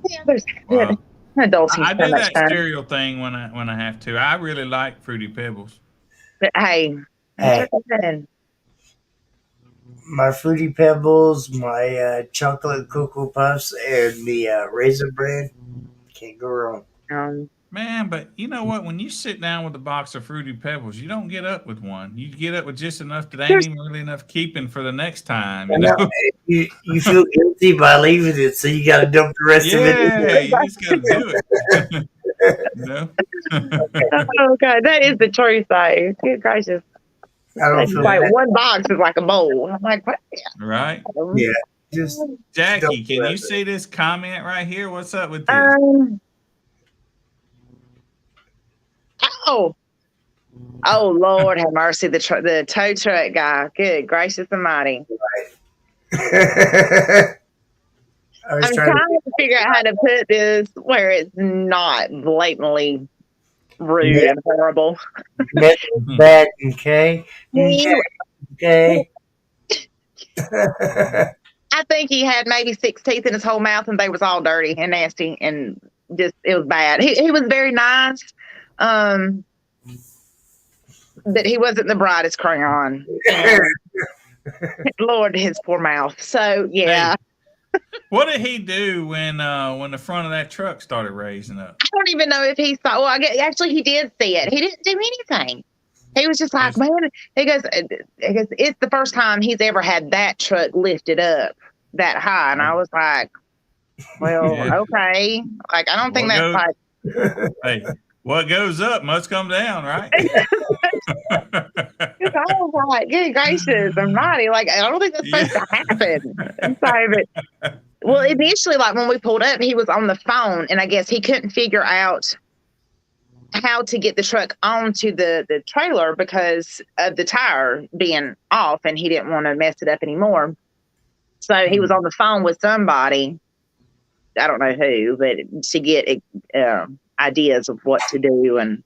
yeah, there's Wow. indulging I so do much that time. cereal thing when I have to. I really like Fruity Pebbles. But hey, Hey. hey. My Fruity Pebbles, my chocolate Cocoa Puffs, and the Raisin Bran. Can't go wrong. Man, but you know what? When you sit down with a box of Fruity Pebbles, you don't get up with one. You get up with just enough that ain't even really enough keeping for the next time. You know? You feel guilty by leaving it, so you got to dump the rest of it. Yeah, you just got to do it. You know? Oh God, that is the truth, though. Good gracious! I don't It's feel like bad. one box is like a bowl. I'm like, what? Right? Yeah, just Jackie, Don't can do you it. see this comment right here? What's up with this? Oh Lord, have mercy! The tow truck guy. Good gracious Almighty! I was I'm trying trying to figure out how to put this where it's not blatantly rude Yeah. and horrible. to get back, okay? Okay. I think he had maybe 6 teeth in his whole mouth, and they was all dirty and nasty, and just it was bad. He was very nice, but he wasn't the brightest crayon. Lord, his poor mouth. So yeah, What did he do when the front of that truck started raising up? I don't even know if he saw. Well, actually, he did see it. He didn't do anything. He was just like, Yes. man. He goes, it's the first time he's ever had that truck lifted up that high, and I was like, well, Yeah. okay. Like, I don't think Well, that's go- like. Hey, what goes up must come down, right? I was like, good gracious, Almighty. Like, I don't think that's supposed to happen. And so, but, well, initially, like when we pulled up, he was on the phone, and I guess he couldn't figure out how to get the truck onto the trailer because of the tire being off, and he didn't want to mess it up anymore. So he was on the phone with somebody, I don't know who, but to get ideas of what to do. And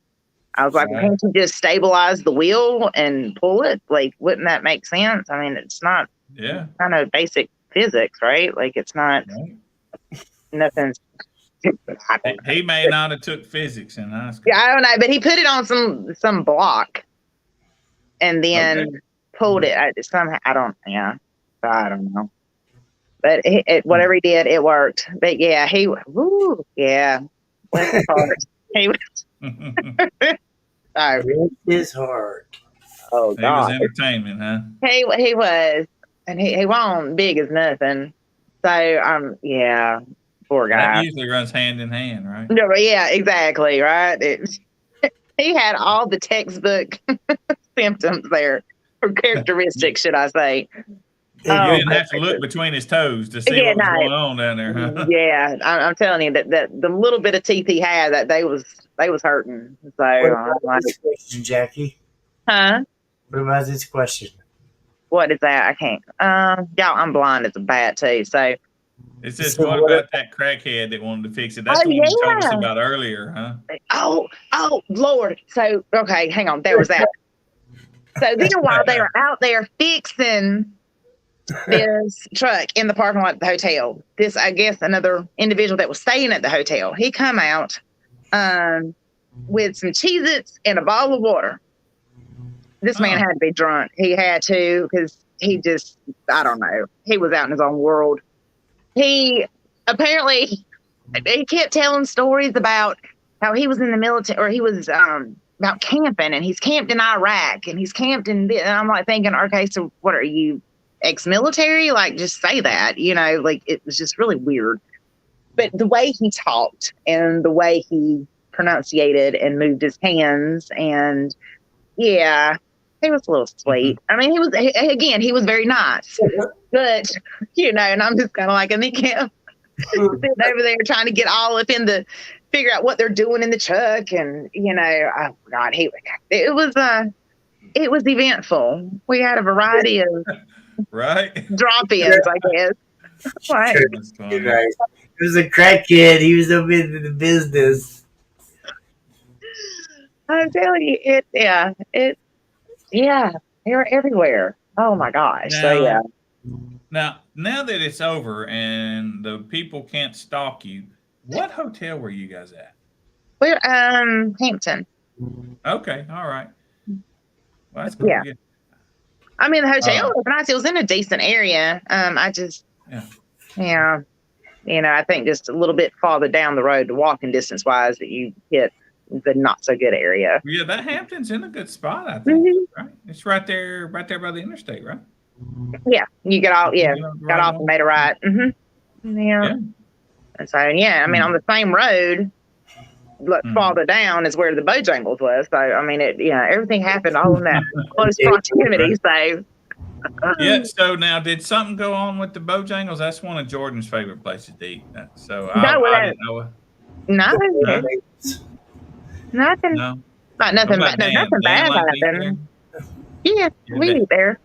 I was like, Right. can't you just stabilize the wheel and pull it? Like, wouldn't that make sense? I mean, it's not Yeah. kind of basic physics, right? Like, it's not nothing. He may not have took physics in high school. Yeah, I don't know, but he put it on some block and then pulled it. I don't know. But whatever he did, it worked. But yeah, bless his heart. He was, It is hard. oh He was God, entertainment, huh? he was, and he wasn't big as nothing. So yeah, poor That guy. usually runs hand in hand, right? No, yeah, exactly, right. He had all the textbook symptoms there, or characteristics, should I say? You didn't have to look between his toes to see Yeah, what was no. going on down there, huh? Yeah, I'm telling you that the little bit of teeth he had, that they was hurting. So What I'm about like, this question, Jackie? huh? What about this question? What is that? I can't. Y'all, I'm blind as a bat too. So It says, So what what- about that crackhead that wanted to fix it? That's Oh, the one you told us yeah. about earlier, huh? oh Lord. So okay, hang on. There was that. So then while they were out there fixing this truck in the parking lot at the hotel, this, I guess, another individual that was staying at the hotel, he come out with some Cheez-Its and a bottle of water. This man had to be drunk. He had to, because he just, I don't know, he was out in his own world. He apparently, he kept telling stories about how he was in the military, or he was about camping, and he's camped in Iraq, and he's camped in this. And I'm like thinking, okay, so what are you, ex-military? Like, just say that, like, it was just really weird. But the way he talked and the way he pronunciated and moved his hands, and yeah, he was a little sweet. I mean, he was very nice, but and I'm just kind of like, and he kept sitting over there trying to get all up in the, figure out what they're doing in the truck, and oh God, it was eventful. We had a variety of Right? drop-ins, I guess. Like, That's funny. Right. He was a crackhead. He was up into the business. I'm telling you, they were everywhere. Oh my gosh. So yeah. Now that it's over and the people can't stalk you, what hotel were you guys at? We're Hampton. Okay, all right. Well, that's cool. Yeah. I mean, the hotel was nice. It was in a decent area. I just, Yeah. yeah. You know, I think just a little bit farther down the road, walking distance wise, that you hit the not so good area. Yeah, that Hampton's in a good spot, I think. Mhm. Right? It's right there by the interstate, right? Yeah, you get off. Yeah, You know, got off and made a right. Yeah. Yeah. And so, yeah, I mean, on the same road, farther down is where the Bojangles was. So, I mean, everything happened all in that close proximity. So, Yeah. So now, did something go on with the Bojangles? That's one of Jordan's favorite places to eat. So I didn't know. no, nothing. No. Not nothing. What about Dan? Nothing Dan bad like to eat happened. Yeah, Yeah, we Dan. eat there.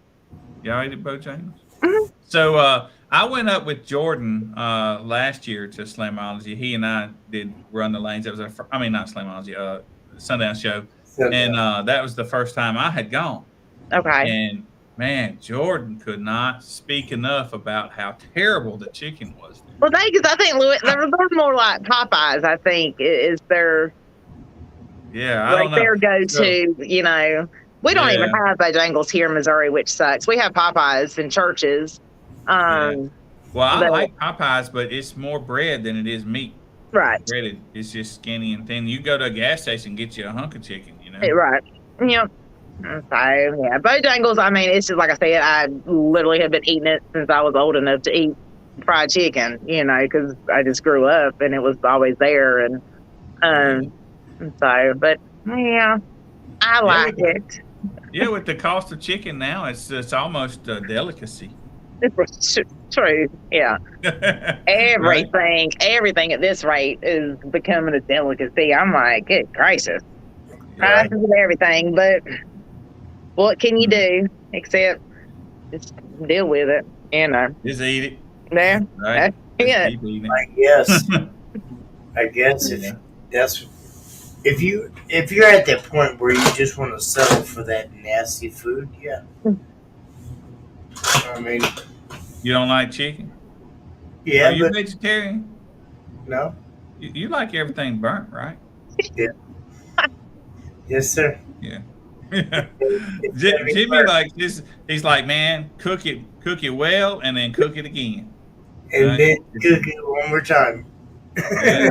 Y'all ate at Bojangles? Mhm. So I went up with Jordan last year to Slamology. He and I did run the lanes. That was not Slamology, Sundown Show. And that was the first time I had gone. Okay. And man, Jordan could not speak enough about how terrible the chicken was. Well, because I think they're more like Popeyes. I think is their Yeah, I don't know. their go-to. You know, we don't even Yeah. have Bojangles here in Missouri, which sucks. We have Popeyes in churches. Well, I but- like Popeyes, but it's more bread than it is meat. Right. Breaded, it's just skinny and thin. You go to a gas station and get you a hunk of chicken, you know. Right. Yep. So yeah, Bojangles. I mean, it's just like I said. I literally have been eating it since I was old enough to eat fried chicken. You know, because I just grew up and it was always there. And so, but yeah, I like it. Yeah, with the cost of chicken now, it's almost a delicacy. It's true. Yeah. Everything at this rate is becoming a delicacy. I'm like, good gracious. Right. Prices of everything, but what can you do except just deal with it, you know? Just eat it, Yeah. right? That's Just it. keep eating I guess if Yeah. that's if you're at that point where you just want to settle for that nasty food, yeah. I mean, You don't like chicken? yeah, Are you but vegetarian? no, You like everything burnt, right? yes, sir. Yeah. It's gotta be Jimmy burnt. like this. He's like, man, cook it well, and then cook it again. And Right. then cook it one more time. Yeah.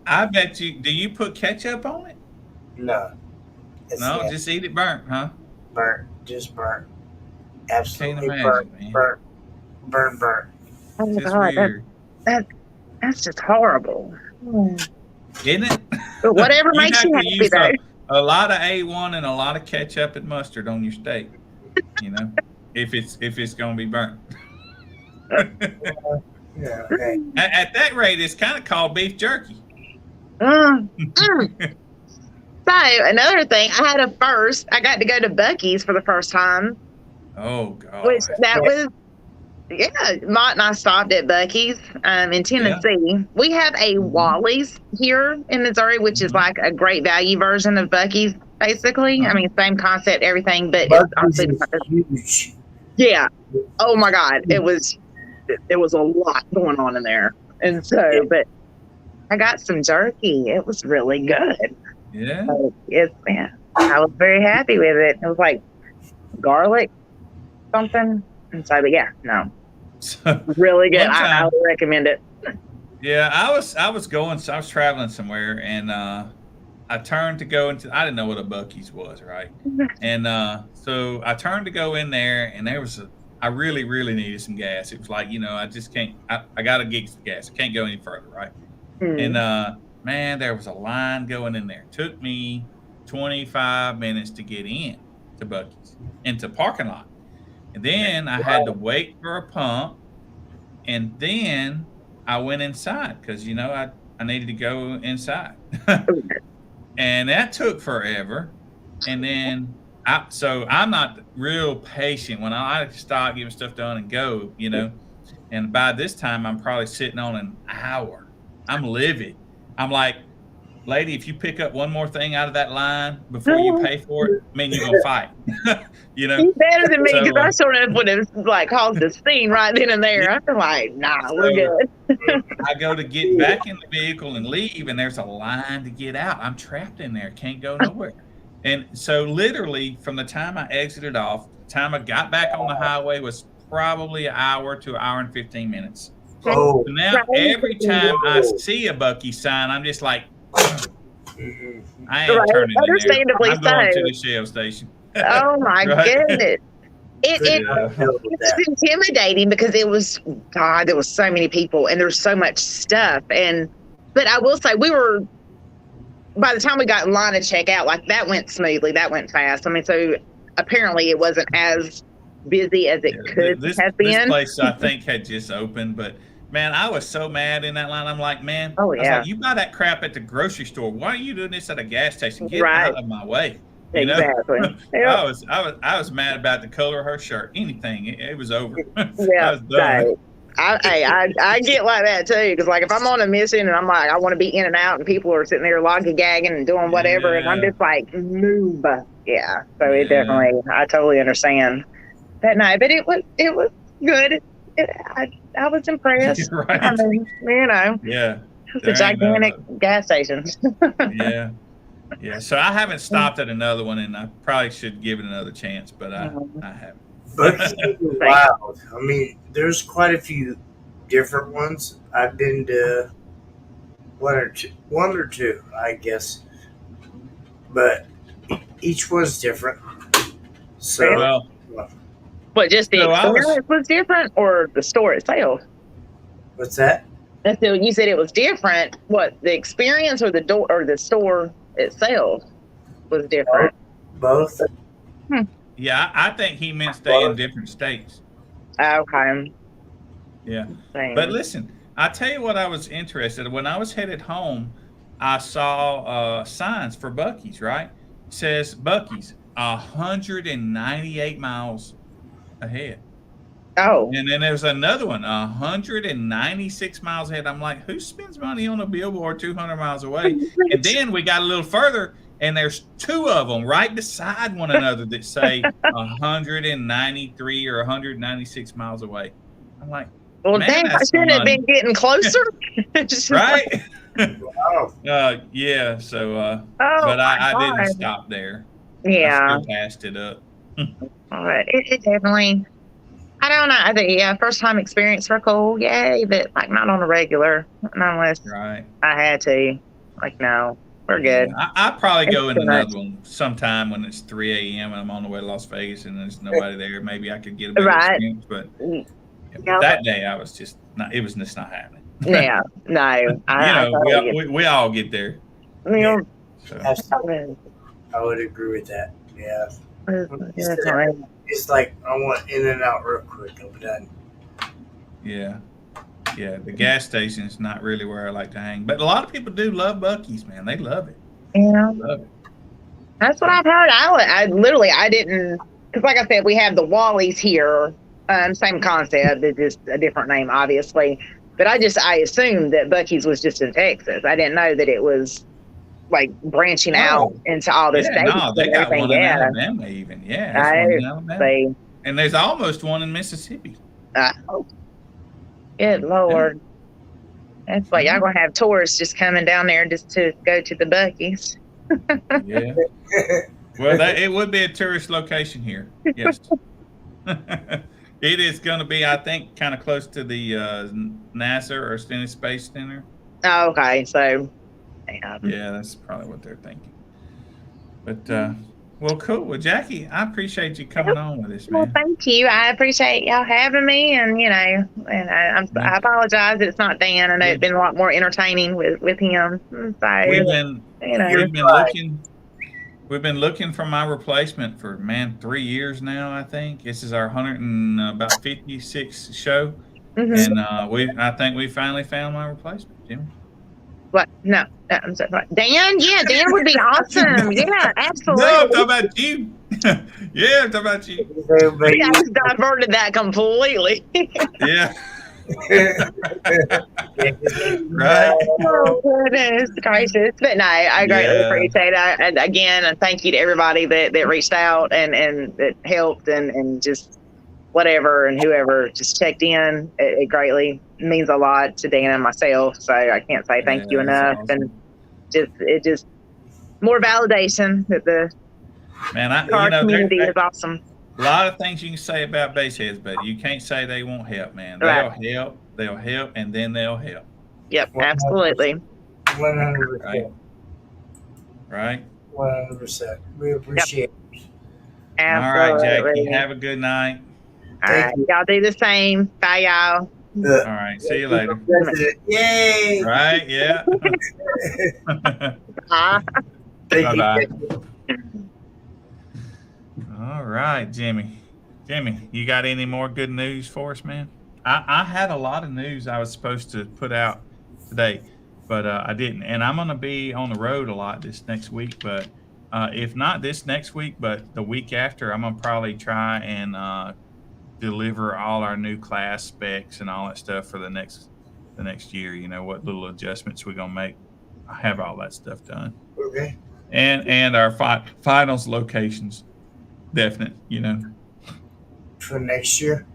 I bet you. Do you put ketchup on it? No, it's No, not just eat it burnt, huh? burnt, just burnt, Can't absolutely imagine, burnt, man. burnt. Oh, It's just God, weird, that's just horrible. isn't it? But whatever You'd makes have you to happy, use though. a lot of A1 and a lot of ketchup and mustard on your steak. You know, if it's gonna be burnt. Yeah, okay. At that rate, it's kind of called beef jerky. Mm. So another thing, I had a first. I got to go to Buc-ee's for the first time, Oh God. which that was, yeah. Mott and I stopped at Buc-ee's in Tennessee. We have a Wally's here in Missouri, which is like a great value version of Buc-ee's, basically. I mean, same concept, everything, but it's Buc-ee's obviously is huge. yeah. Oh my God, there was a lot going on in there, and so, but I got some jerky. It was really good. Yeah. I was very happy with it. It was like garlic something. And so, but yeah, no, So, really good. One I time- highly recommend it. yeah, I was traveling somewhere, and I turned to go into. I didn't know what a Buc-ee's was, right? And so I turned to go in there, and I really, really needed some gas. It was like, I just can't. I got to get some gas. I can't go any further, right? And man, there was a line going in there. It took me 25 minutes to get in to Buc-ee's, into parking lot. And then I had to wait for a pump. And then I went inside because, I needed to go inside. And that took forever. And then I'm not real patient when I like to stop, getting stuff done and go, And by this time, I'm probably sitting on an hour. I'm livid. I'm like, lady, if you pick up one more thing out of that line before you pay for it, you're going to fight. He's better than me So, because I sort of would have like caused a scene right then and there. I'm like, nah, we're good. I go to get back in the vehicle and leave, and there's a line to get out. I'm trapped in there, can't go nowhere. And so literally from the time I exited off, the time I got back on the highway was probably an hour to an hour and 15 minutes. Oh, So now every time I see a Bucky sign, I'm just like, mhm. I ain't Right, turning in there. understandably I'm going so. to the Shell station. Oh my Right? goodness. It Couldn't Yeah. deal with it's that. intimidating because it was God, there was so many people and there's so much stuff. But I will say by the time we got in line to check out, like that went smoothly, that went fast. I mean, so apparently it wasn't as busy as it could This have this been. place I think had just opened, but man, I was so mad in that line. I'm like, man, Oh, I was yeah. like, you buy that crap at the grocery store. Why are you doing this at a gas station? Get Right. out of my way. You know? Exactly. I was mad about the color of her shirt. Anything, it was over. I Yeah, was done. so I get like that too, because like if I'm on a mission and I'm like I want to be in and out and people are sitting there lollygagging and doing whatever and I'm Yeah. just like move. Yeah, so it Yeah. definitely I totally understand that night, but it was good. I was impressed. I Right. mean, you know, Yeah. it's a There ain't no- gigantic gas station. Yeah. Yeah. So I haven't stopped at another one, and I probably should give it another chance, but I haven't. Bucky's wild. I mean, there's quite a few different ones. I've been to one or two, I guess, but each one's different. So Well, But just the So I was- experience was different, or the store itself. what's that? And so you said it was different. What, the experience or the door or the store itself was different? Both. yeah, I think he meant stay in different states. Okay. Yeah. Same. But listen, I tell you what I was interested in. When I was headed home, I saw signs for Buc-ee's, right? It says Buc-ee's 198 miles ahead. Oh, And then there's another one, 196 miles ahead. I'm like, who spends money on a billboard 200 miles away? And then we got a little further, and there's two of them right beside one another that say 193 or 196 miles away. I'm like, well, man, dang, I that's some shouldn't have money. been getting closer. Just Right? Wow. Yeah. So, Oh, but I my didn't God. stop there. Yeah. I still passed it up. But it definitely, I don't know. I think, yeah, first time experience were cool. Yay. But like not on a regular, not unless Right. I had to. Like, no, we're good. I'll probably go in Too much. another one sometime when it's 3 a.m. and I'm on the way to Las Vegas and there's nobody there. Maybe I could get a better Right. experience. But Yeah. that day, I was just not. It was just not happening. Yeah. No. I We all get there. you know, So. I would agree with that. Yeah. definitely. It's like I want in and out real quick. I'm done. Yeah. Yeah. The gas station's not really where I like to hang, but a lot of people do love Buc-ee's. Man, they love it. Yeah. Love it. That's what I've heard. I literally, I didn't, because like I said, we have the Wallies here. Same concept, it's just a different name, obviously. But I assumed that Buc-ee's was just in Texas. I didn't know that it was like branching out into all the Yeah, states. no, they and got everything. one in Yeah. Alabama even. Yeah, there's one in Alabama. They, And there's almost one in Mississippi. good Lord. That's why y'all gonna have tourists just coming down there just to go to the Buc-ee's. Yeah. Well, it would be a tourist location here. Yes. It is going to be, I think, kind of close to the NASA or Stennis Space Center. Oh, okay, so Yeah, that's probably what they're thinking. But, well, cool. Well, Jackie, I appreciate you coming on with us, well, man. thank you. I appreciate y'all having me, and I apologize that it's not Dan. I know it's been a lot more entertaining with him. So We've been you know, we've been looking for my replacement for 3 years now. I think this is our 156th show, mhm. and I think we finally found my replacement, Jimmy. What? No, I'm sorry. Dan? Yeah, Dan would be awesome. Yeah, absolutely. No, I'm talking about you. Yeah, I'm talking about you. I just diverted that completely. Yeah. Right. Oh, goodness gracious. But no, I greatly Yeah. appreciate it. And again, and thank you to everybody that reached out and that helped and just whatever and whoever just checked in. It greatly means a lot to Dan and myself. So I can't say thank you Yeah, enough. that's awesome. And it just more validation that the Man, car community is awesome. a lot of things you can say about baseheads, but you can't say they won't help, man. Right. They'll help. they'll help, and then they'll help. Yep, absolutely. 100%. Right? 100%. We appreciate it. All right, Absolutely. Jackie. Have a good night. All right. Y'all do the same. Bye, y'all. All right. See you later. Yay! Right? Yeah. Bye. Bye-bye. All right, Jimmy. Jimmy, you got any more good news for us, man? I had a lot of news I was supposed to put out today, but I didn't. And I'm going to be on the road a lot this next week. But if not this next week, but the week after, I'm going to probably try and deliver all our new class specs and all that stuff for the next year. You know, what little adjustments we're going to make. I have all that stuff done. Okay. And our finals locations. Definite, you know. For next year?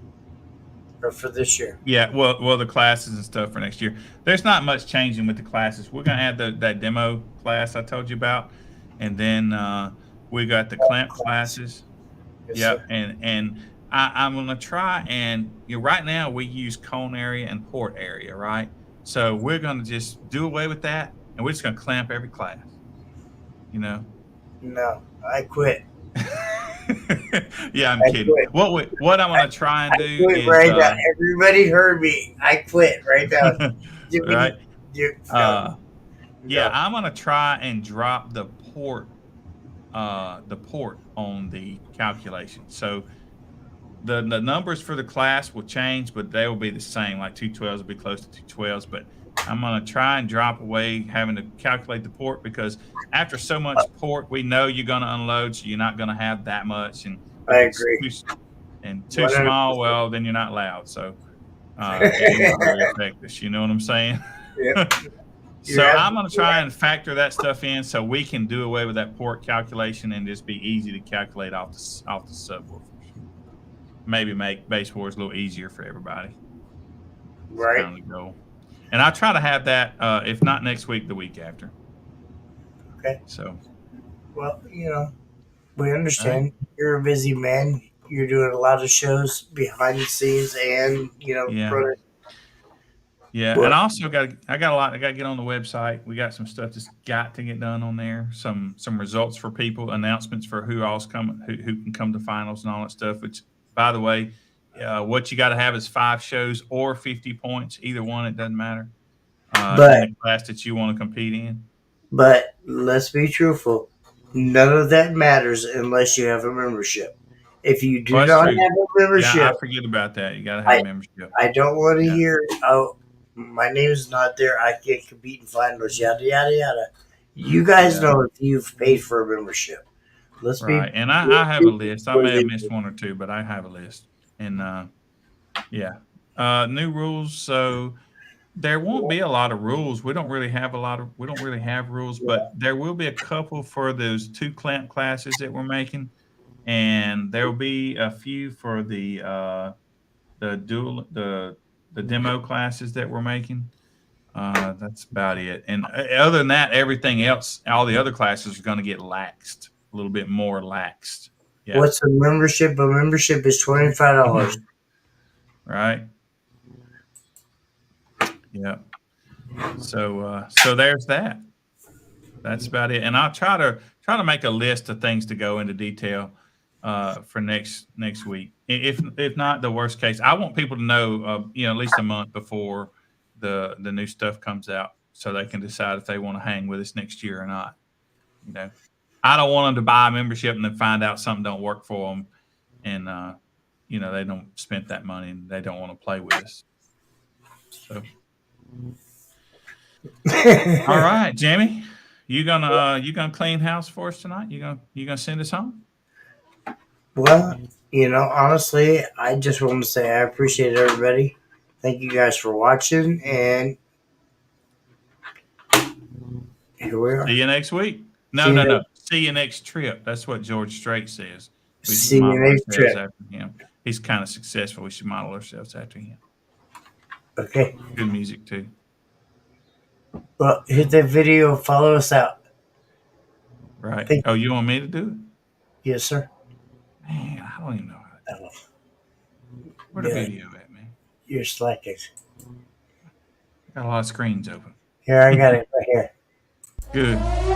Or for this year? Yeah, well, the classes and stuff for next year. There's not much changing with the classes. We're gonna add that demo class I told you about, and then we got the clamp classes. Yes, Yep, sir. and I'm gonna try and right now we use cone area and port area, right? So we're gonna just do away with that, and we're just gonna clamp every class. You know. No, I quit. Yeah, I'm I kidding. quit. What I'm gonna try and I do quit is right now. Everybody heard me. I quit right now. right. No. Yeah, I'm gonna try and drop the port on the calculation. So the numbers for the class will change, but they will be the same. Like 212s will be close to 212s, but I'm gonna try and drop away having to calculate the port, because after so much port, we know you're gonna unload, so you're not gonna have that much. And I if it's agree. too 100%. small, well, then you're not loud. So it won't really affect us. You know what I'm saying? Yep. So You're I'm going to try and factor that stuff in so we can do away with that port calculation and just be easy to calculate off the subwoofers. Maybe make base wars a little easier for everybody. Right. Kind of the goal. And I'll try to have that, if not next week, the week after. Okay. So. Well, you know, we understand. You're a busy man. You're doing a lot of shows behind the scenes, and you know, Yeah. Yeah, and I also got a lot. I got to get on the website. We got some stuff that's got to get done on there. Some results for people, announcements for who can come to finals and all that stuff. Which, by the way, what you got to have is 5 shows or 50 points. Either one, it doesn't matter. In the class that you want to compete in. But let's be truthful. None of that matters unless you have a membership. If you do not have a membership, yeah, I forget about that. You got to have a membership. I don't want to hear, oh, my name's not there. I can't compete in finals. Yada yada yada. You guys know if you've paid for a membership. Let's be right. And I have a list. I may have missed 1 or 2, but I have a list. And new rules. So there won't be a lot of rules. We don't really have rules, but there will be a couple for those 2 clamp classes that we're making. And there will be a few for the demo classes that we're making. That's about it. And other than that, everything else, all the other classes are going to get laxed, a little bit more laxed. Yeah. What's a membership? A membership is $25. Right. Yeah. So there's that. That's about it. And I'll try to make a list of things to go into detail for next week. If not, the worst case, I want people to know, at least a month before the new stuff comes out, so they can decide if they want to hang with us next year or not. You know, I don't want them to buy a membership and then find out something don't work for them, and they don't spend that money and they don't want to play with us. So, all right, Jamie, you gonna clean house for us tonight? You gonna send us home? Well, honestly, I just want to say I appreciate everybody. Thank you guys for watching, and here we are. See you next week. No. See you next trip. That's what George Strait says. We See you next trip. After him. He's kind of successful. We should model ourselves after him. Okay. Good music too. Well, hit that video. Follow us out. Right. You want me to do it? Yes, sir. Man, I don't even know how to do it. Where the video at, man? You're slacking. Got a lot of screens open. Here, I got it right here. Good.